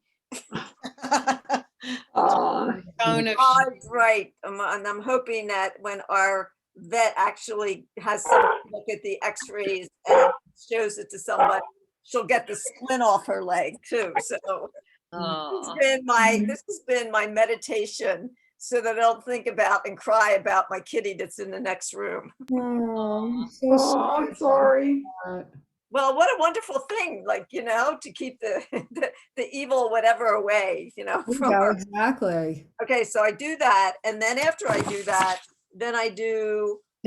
Right, and I'm hoping that when our vet actually has someone look at the X-rays and shows it to somebody, she'll get the splint off her leg too. So this has been my meditation, so that I'll think about and cry about my kitty that's in the next room. Oh, I'm sorry. Well, what a wonderful thing, to keep the evil whatever away, from her. Exactly. Okay, so I do that, and then after I do that, then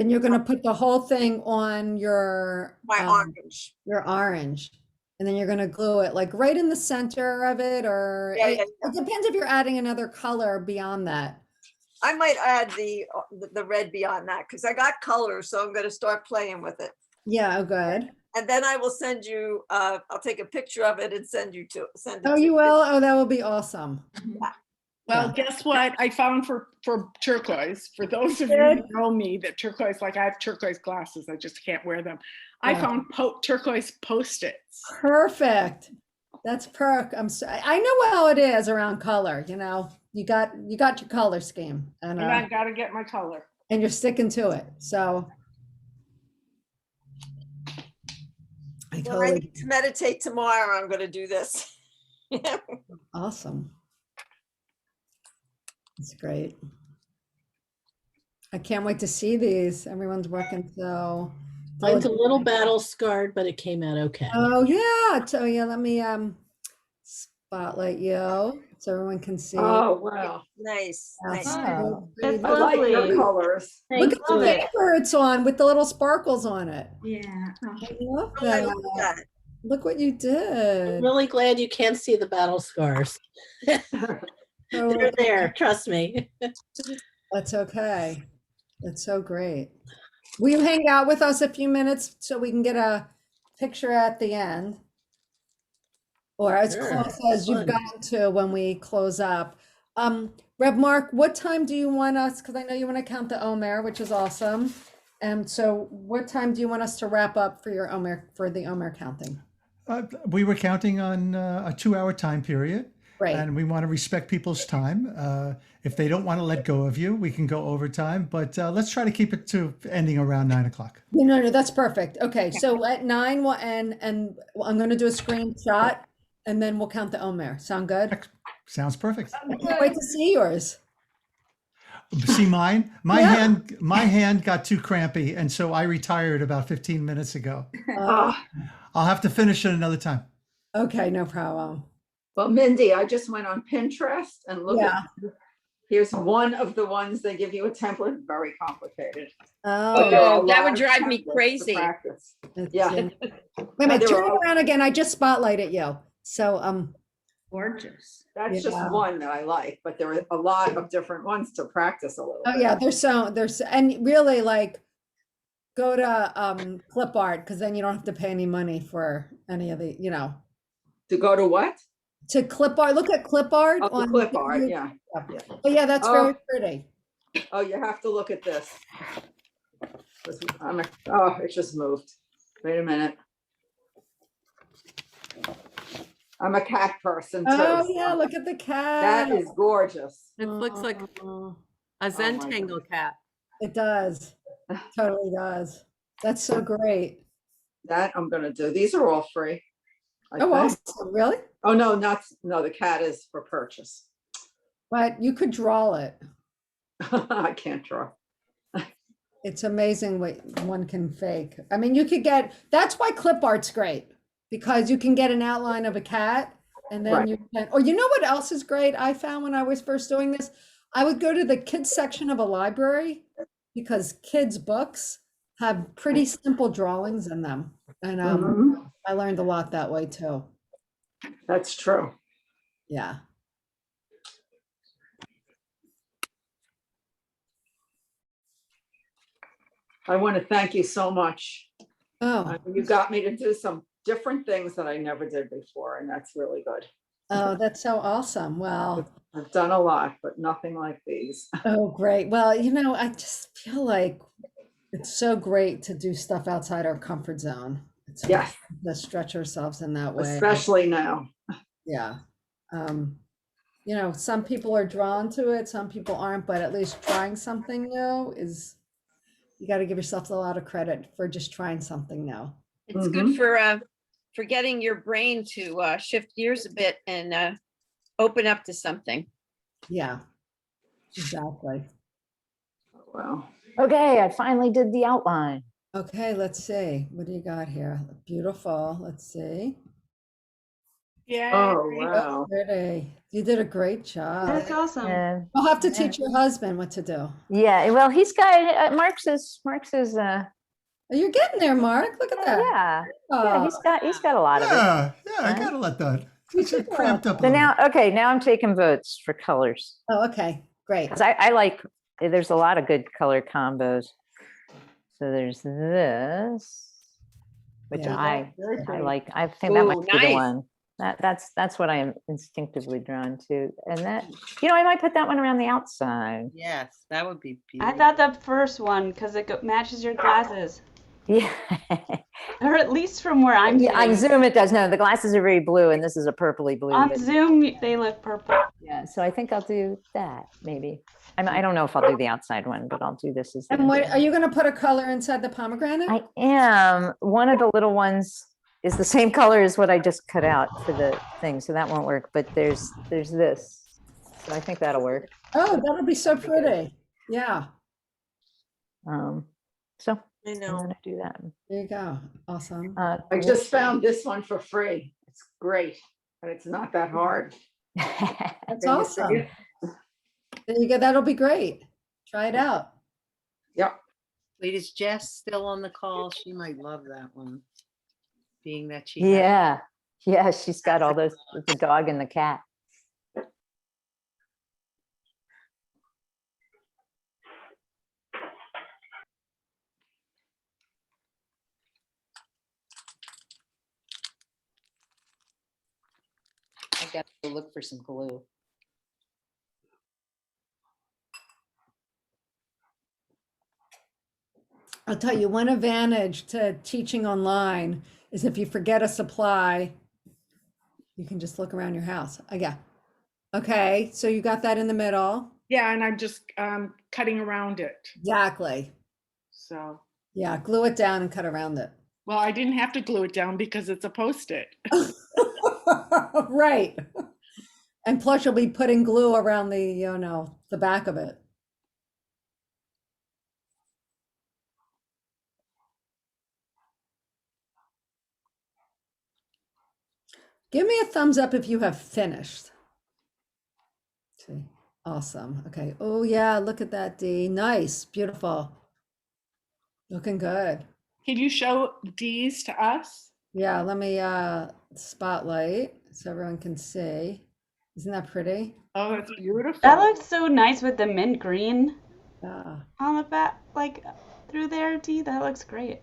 you're gonna put the whole thing on your orange. Your orange. And then you're gonna glue it like right in the center of it, or it depends if you're adding another color beyond that. I might add the red beyond that because I got color, so I'm going to start playing with it. Yeah, oh, good. And then I will send you. I'll take a picture of it and send it. Oh, you will? Oh, that will be awesome. Yeah. Well, guess what I found for turquoise? For those of you who know me, that turquoise, like I have turquoise glasses, I just can't wear them. I found turquoise Post-its. Perfect. That's perk. I know how it is around color. You know, you got your color scheme, and I gotta get my color. and you're sticking to it. So When I need to meditate tomorrow, I'm going to do this. awesome. That's great. I can't wait to see these. Everyone's working so. Mine's a little battle scarred, but it came out okay. Oh yeah. So yeah, let me spotlight you so everyone can see. Oh, wow. Nice. That's Nice. so That's pretty. I like your colors. Look at the Love it. paper it's on with the little sparkles on it. Yeah. I love Oh, I that. love that. Look what you I'm did. really glad you can't see the battle scars. They're there, trust me. That's okay. That's so great. Will you hang out with us a few minutes so we can get a picture at the end? Or as Sure. close as you've Fun. gotten to when we close up. Reb Mark, what time do you want us, because I know you want to count the Omer, which is awesome. And so what time do you want us to wrap up for your Omer, for the Omer counting? We were counting on a 2-hour time period. Right. And we want to respect people's time. If they don't want to let go of you, we can go overtime, but let's try to keep it to ending around 9 o'clock. No, that's perfect. Okay, so at 9 we'll end, and I'm going to do a screenshot, and then we'll count the Omer. Sound good? Sounds perfect. I can't wait to see yours. See mine? My Yeah. hand got too crampy, and so I retired about 15 minutes ago. Uh, I'll have to finish it another time. okay, no problem. Well, Mindy, I just went on Pinterest and look Yeah. at, here's one of the ones they give you a template, very complicated. Oh, There are a Oh, that lot would of drive me templates to crazy. practice. it's, Yeah. wait a minute, There turn are it around again. I just spotlighted you. So, Gorgeous. That's just Yeah. one that I like, but there are a lot of different ones to practice a little oh bit. yeah, there's and really like go to clip art, because then you don't have to pay any money for any of the, To go to what? to clip art. Look at clip art Oh, the on clip art, YouTube. yeah. Oh yeah, that's Oh. very pretty. Oh, you have to look at this. Oh, it just moved. Wait a minute. I'm a cat person too. Oh so yeah, look at the cat. That is gorgeous. It looks like Oh, a my Zentangle cat. it does. Totally does. That's so great. That I'm gonna do. These are all free. I Oh, think. awesome. Really? Oh, no, no, the cat is for purchase. But you could draw it. I can't draw. It's amazing what one can fake. I mean, you could get, that's why clip art's great, because you can get an outline of a cat, and then Right. you can, or you know what else is great? I found when I was first doing this, I would go to the kids section of a library, because kids' books have pretty simple drawings in them. And Mhm. I learned a lot that way too. That's true. Yeah. I want to thank you so much. Oh, You got me to do some different things that I never did before, and that's really good. oh, that's so awesome. Well, I've done a lot, but nothing like these. oh, great. Well, I just feel like it's so great to do stuff outside our comfort zone. It's Yes, to stretch ourselves in that way. especially now. Yeah. Some people are drawn to it, some people aren't, but at least trying something new is, you got to give yourself a lot of credit for just trying something new. It's good for getting your brain to shift gears a bit and open up to something. Yeah, exactly. Wow. Okay, I finally did the outline. Okay, let's see. What do you got here? Beautiful. Let's see. Yeah. Oh, wow. Pretty. You did a great job. That's awesome. And I'll have to teach your husband what to do. yeah, well, he's got Mark's is Oh, you're getting there, Mark. Look at that. yeah, Oh, he's got a lot of it. Yeah, I gotta let that. It's cramped up a So little. now, okay, now I'm taking votes for colors. Oh, okay, great. 'Cause I like, there's a lot of good color combos. So there's this, which Yeah. I Very pretty. like. I think that Ooh, might be the nice. one. That's what I am instinctively drawn to. And that, I might put that one around the outside. Yes, that would be I beautiful. thought the first one because matches your glasses, Yeah. or at least from where I'm Yeah, on sitting. Zoom it does. No, the glasses are very blue and this is a purpley blue. On but- Zoom, they look purple. Yeah, so I think I'll do that, maybe. I don't know if I'll do the outside one, but I'll do this as the And what, inside. are you gonna put a color inside the pomegranate? I am. One of the little ones is the same color as what I just cut out for the thing, so that won't work. But there's this, so I think that'll work. Oh, that'll be so pretty. Yeah. So I I'm know. gonna do that. There you go. Awesome. I just found this one for free. It's great, and it's not that hard. That's Can you see awesome. it? There you go. That'll be great. Try it out. Yep. Wait, is Jess still on the call? She might love that one. Being that she. had- Yeah, she's got all those, the dog and the cat. I got to go look for some glue. I'll tell you, one advantage to teaching online is if you forget a supply, you can just look around your house. Oh, yeah. Okay, so you got that in the middle. Yeah, and I'm just cutting around it. Exactly. So, Yeah, glue it down and cut around it. well, I didn't have to glue it down because it's a Post-it. Right. And plus you'll be putting glue around the back of it. Give me a thumbs up if you have finished. See, awesome. Okay. Oh yeah, look at that, Dee. Nice, beautiful. Looking good. Can you show these to us? Yeah, let me spotlight so everyone can see. Isn't that pretty? Oh, that's beautiful. That looks so nice with the mint green Yeah. on the back, like through there, Dee. That looks great.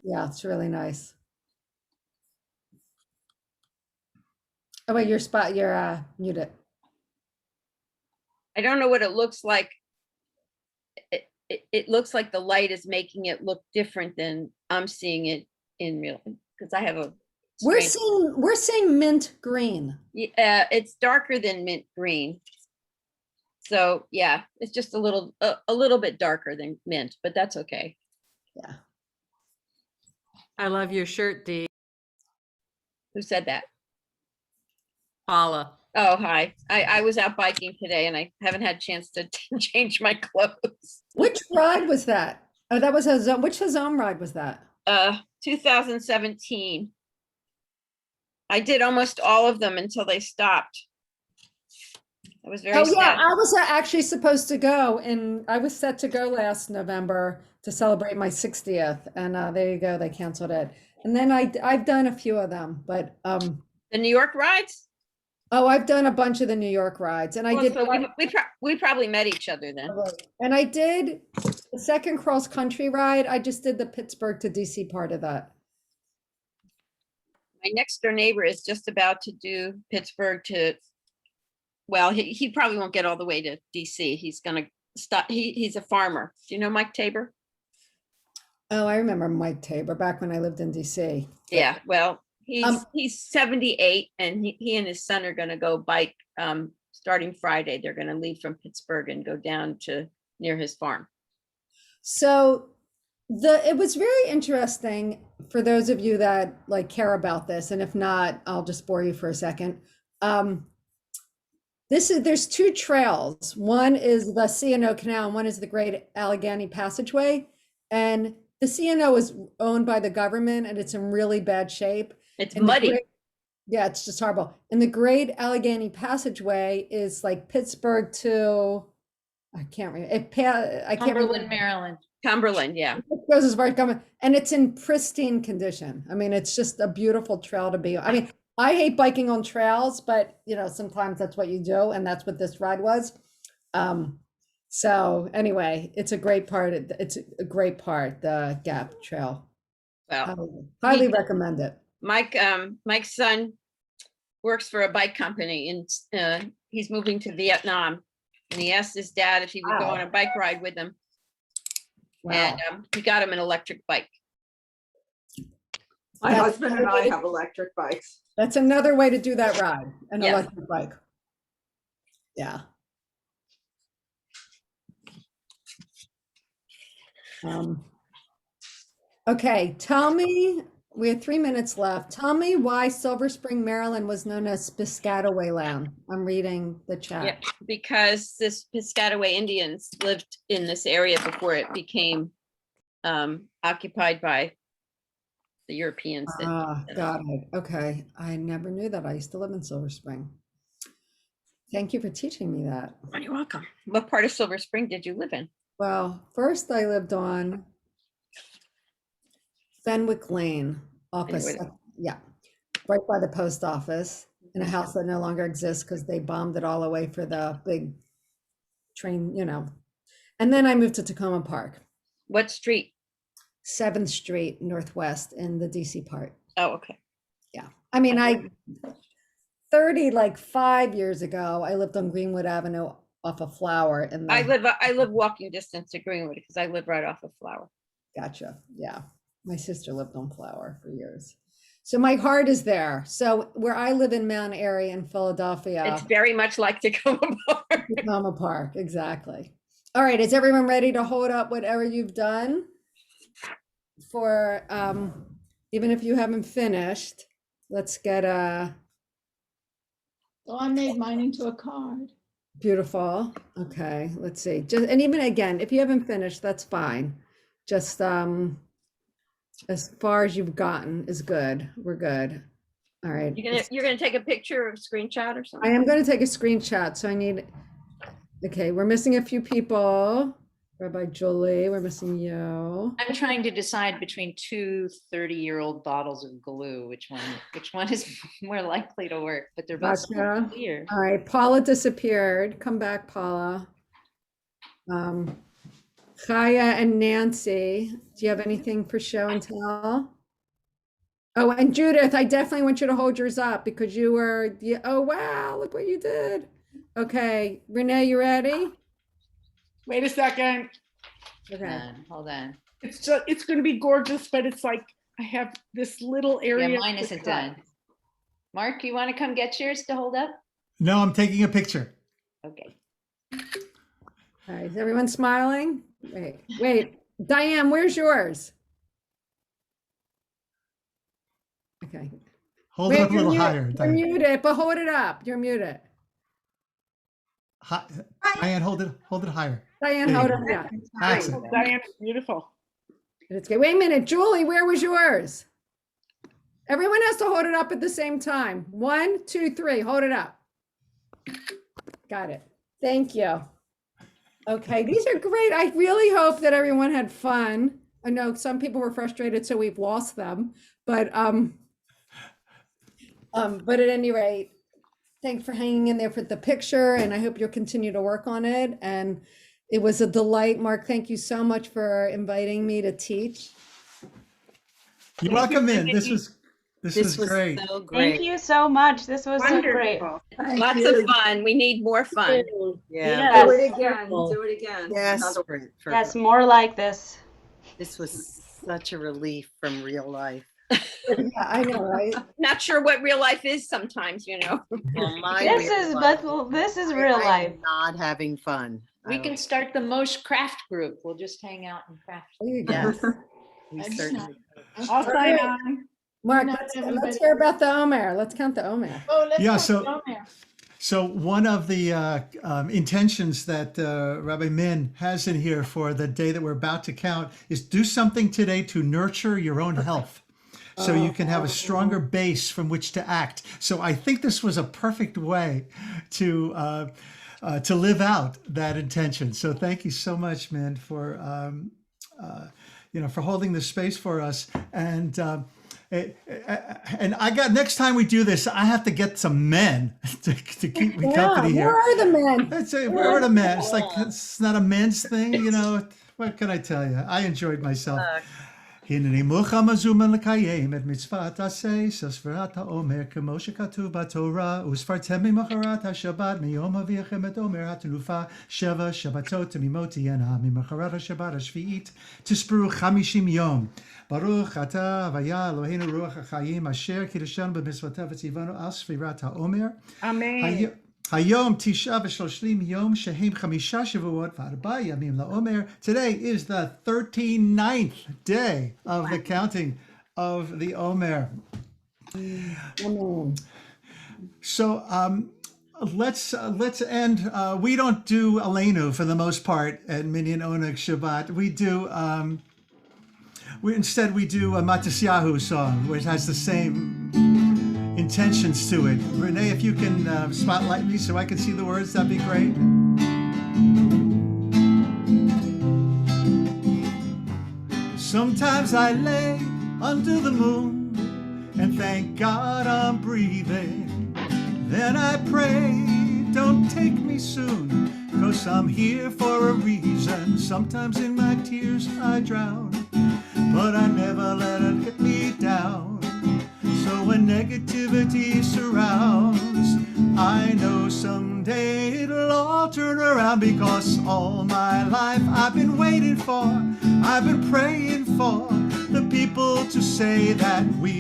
Yeah, it's really nice. Oh wait, you're muted. I don't know what it looks like. It looks like the light is making it look different than I'm seeing it in real, because I have a. We're strange- seeing mint green. Yeah, it's darker than mint green. So yeah, it's just a little bit darker than mint, but that's okay. Yeah. I love your shirt, Dee. Who said that? Paula. Oh, hi. I was out biking today and I haven't had a chance to change my clothes. Which ride was that? Oh, that was which Hazam ride was that? 2017. I did almost all of them until they stopped. I was very Oh yeah, sad. I was actually supposed to go, and I was set to go last November to celebrate my 60th, and there you go, they canceled it. And then I've done a few of them, but The New York rides? oh, I've done a bunch of the New York rides, and I Well, did. so we probably met each other then. And I did the second cross country ride. I just did the Pittsburgh to DC part of that. My next door neighbor is just about to do Pittsburgh to, well, he probably won't get all the way to DC. He's gonna stop. He's a farmer. Do you know Mike Tabor? Oh, I remember Mike Tabor back when I lived in DC. Yeah, well, he's 78 and he and his son are gonna go bike starting Friday. They're gonna leave from Pittsburgh and go down to near his farm. So it was very interesting for those of you that like care about this, and if not, I'll just bore you for a second. There's two trails. One is the C&O Canal, and one is the Great Allegheny Passageway. And the C&O is owned by the government, and it's in really bad shape. It's And muddy. Yeah, it's just horrible. And the Great Allegheny Passageway is like Pittsburgh to, I can't remember. I can't remember. Cumberland, Maryland. Cumberland, yeah. It goes as far as Cumberland, and it's in pristine condition. I mean, it's just a beautiful trail to be on. I mean, I hate biking on trails, but sometimes that's what you do, and that's what this ride was. So anyway, it's a great part. It's a great part, the Gap Trail. Well, Highly recommend it. Mike's son works for a bike company and he's moving to Vietnam. And he asked his dad if he would go on a bike ride with him. And he got him an electric bike. My husband and I have electric bikes. That's another way to do that ride, an Yeah. electric bike. Yeah. Okay, tell me, we have 3 minutes left. Tell me why Silver Spring, Maryland was known as Piscataway Land. I'm reading the chat. Yeah, because this Piscataway Indians lived in this area before it became occupied by the Europeans. Got it. Okay. I never knew that. I used to live in Silver Spring. Thank you for teaching me that. You're welcome. What part of Silver Spring did you live in? Well, first I lived on Fenwick Lane, yeah, right by the post office, in a house that no longer exists because they bombed it all away for the big train, you know. And then I moved to Tacoma Park. What street? 7th Street Northwest in the DC part. Oh, okay. Yeah. I mean, 5 years ago, I lived on Greenwood Avenue off of Flower. And I live walking distance to Greenwood because I live right off of Flower. Gotcha. Yeah. My sister lived on Flower for years. So my heart is there. So where I live in Mount Airy in Philadelphia. It's very much like Tacoma Park. Tacoma Park, exactly. All right. Is everyone ready to hold up whatever you've done? For even if you haven't finished, let's get a. So I made mine into a card. Beautiful. Okay, let's see. Just, and even again, if you haven't finished, that's fine. Just as far as you've gotten is good. We're good. All right. You're gonna take a picture or a screenshot or something? I am going to take a screenshot. So I need. Okay, we're missing a few people. Rabbi Julie, we're missing you. I'm trying to decide between two 30-year-old bottles of glue, which one is more likely to work, but they're both Gotcha. clear. All right, Paula disappeared. Come back, Paula. Chaya and Nancy, do you have anything for show and tell? Oh, and Judith, I definitely want you to hold yours up because you were, oh, wow, look what you did. Okay, Renee, you ready? Wait a second. Okay. Hold on. It's going to be gorgeous, but it's like I have this little area. Yeah, mine isn't done. Mark, you want to come get yours to hold up? No, I'm taking a picture. Okay. All right, is everyone smiling? Wait. Diane, where's yours? Okay. Hold it up a little higher. You're muted, but hold it up. You're muted. Diane, hold it higher. Diane, hold it up. Diane, beautiful. It's good. Wait a minute, Julie, where was yours? Everyone has to hold it up at the same time. 1, 2, 3, hold it up. Got it. Thank you. Okay, these are great. I really hope that everyone had fun. I know some people were frustrated, so we've lost them. But at any rate, thanks for hanging in there for the picture, and I hope you'll continue to work on it. And it was a delight. Mark, thank you so much for inviting me to teach. You're welcome in. This was great. So great. Thank you so much. This was so great. Lots of fun. We need more fun. Yeah. Yes. Do it again. Do it again. Yes. Yes, more like this. This was such a relief from real life. Yeah, I know, right? Not sure what real life is sometimes, you know. Well, This is real life. Not having fun. We can start the MOSh craft group. We'll just hang out and craft. Yes. We certainly. I'll sign on. Mark, let's hear about the Omer. Let's count the Omer. Oh, let's Yeah, count so- the Omer. So one of the intentions that Rabbi Min has in here for the day that we're about to count is do something today to nurture your own health, so you can have a stronger base from which to act. So I think this was a perfect way to live out that intention. So thank you so much, Min, for for holding this space for us. And I got, next time we do this, I have to get some men to keep me company here. Where are the men? I'd say, where are the men? It's like, it's not a men's thing, What can I tell you? I enjoyed myself הנני מוכן מזומן לקיים את מצוות עשה של ספירת העומר כמו שכתוב בתורה וספרתם ממחרת השבת מיום אביכם את עומר התנופה 7 שבתות תמימות תהיינה ממחרת השבת השביעית תספרו 50 יום. ברוך אתה הוויה אלוהינו רוח החיים אשר קידשנו במצוותיו וציוונו על ספירת העומר. אמן. היום 39 יום שהם 5 שבועות ו4 ימים לעומר. Today is the 39th day of the counting of the Omer. So let's end. We don't do Aleinu for the most part at Minyan Oneg Shabbat. We do instead we do a Matisyahu song, which has the same intentions to it. Renee, if you can spotlight me so I can see the words, that'd be great. Sometimes I lay under the moon and thank God I'm breathing. Then I pray, don't take me soon, 'cause I'm here for a reason. Sometimes in my tears I drown, but I never let it get me down. So when negativity surrounds, I know someday it'll all turn around, because all my life I've been waiting for, I've been praying for the people to say that we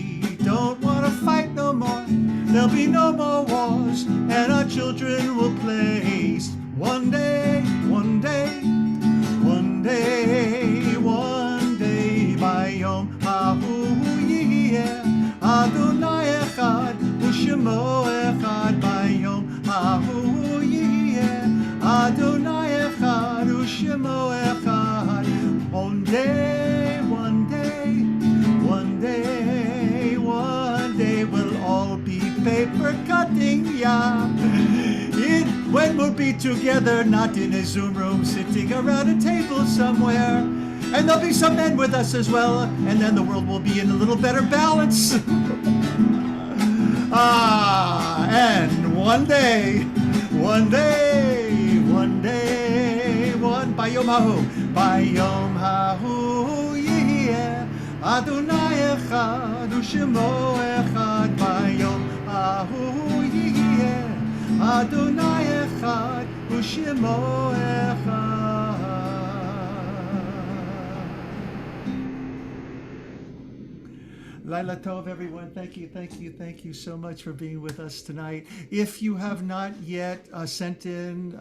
don't want to fight no more. There'll be no more wars and our children will play. One day, one day, one day, one day, Bayom Hahu Yeh Adonai Echad U'Shemo Echad, Bayom Hahu Yeh Adonai Echad U'Shemo Echad. One day, one day, one day, one day we'll all be paper cutting, yeah. When we'll be together, not in a Zoom room, sitting around a table somewhere. And there'll be some men with us as well, and then the world will be in a little better balance. And one day, one day, one day, one Bayom Hahu Yeh Adonai Echad U'Shemo Echad, Bayom Hahu Yeh Adonai Echad U'Shemo Echad. Laila Tov, everyone. Thank you so much for being with us tonight. If you have not yet sent in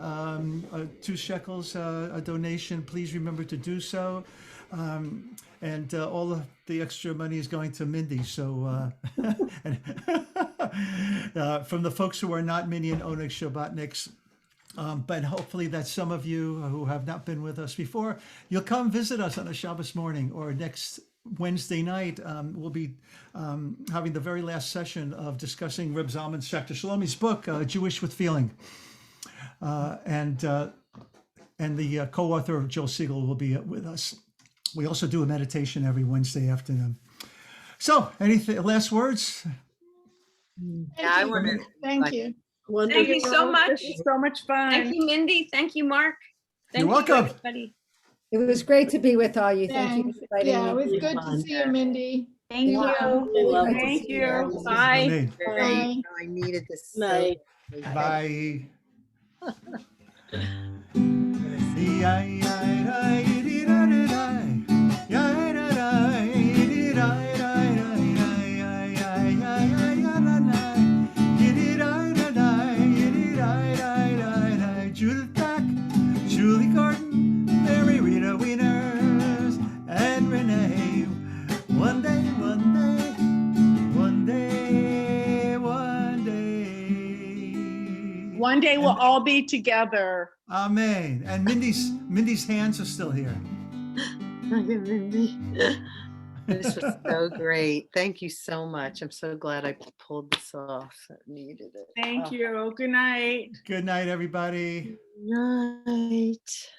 2 shekels, a donation, please remember to do so. And all of the extra money is going to Mindy. So from the folks who are not Minyan Oneg Shabbatniks, but hopefully that some of you who have not been with us before, you'll come visit us on a Shabbos morning, or next Wednesday night. We'll be having the very last session of discussing Reb Zalman Schachter Shalomi's book, Jewish with Feeling. And the co-author, Joel Siegel, will be with us. We also do a meditation every Wednesday afternoon. So, any last words? Yeah, I want to. Thank you. Thank you so much. This is so much fun. Thank you, Mindy. Thank you, Mark. Thank You're welcome. Everybody. It was great to be with all you. Thank you Thanks. for inviting Yeah, it me. was good to see you, Mindy. Thank you. Thank you. Bye. Bye. I needed this. Night. Bye. Judith Beck, Julie Gordon, Mary Rita Wieners, and Renee. One day, one day, one day, one day. One day we'll all be together. Amen. And Mindy's hands are still here. Mindy. This was so great. Thank you so much. I'm so glad I pulled this off. I needed it. Thank you. Good night. Good night, everybody. Night.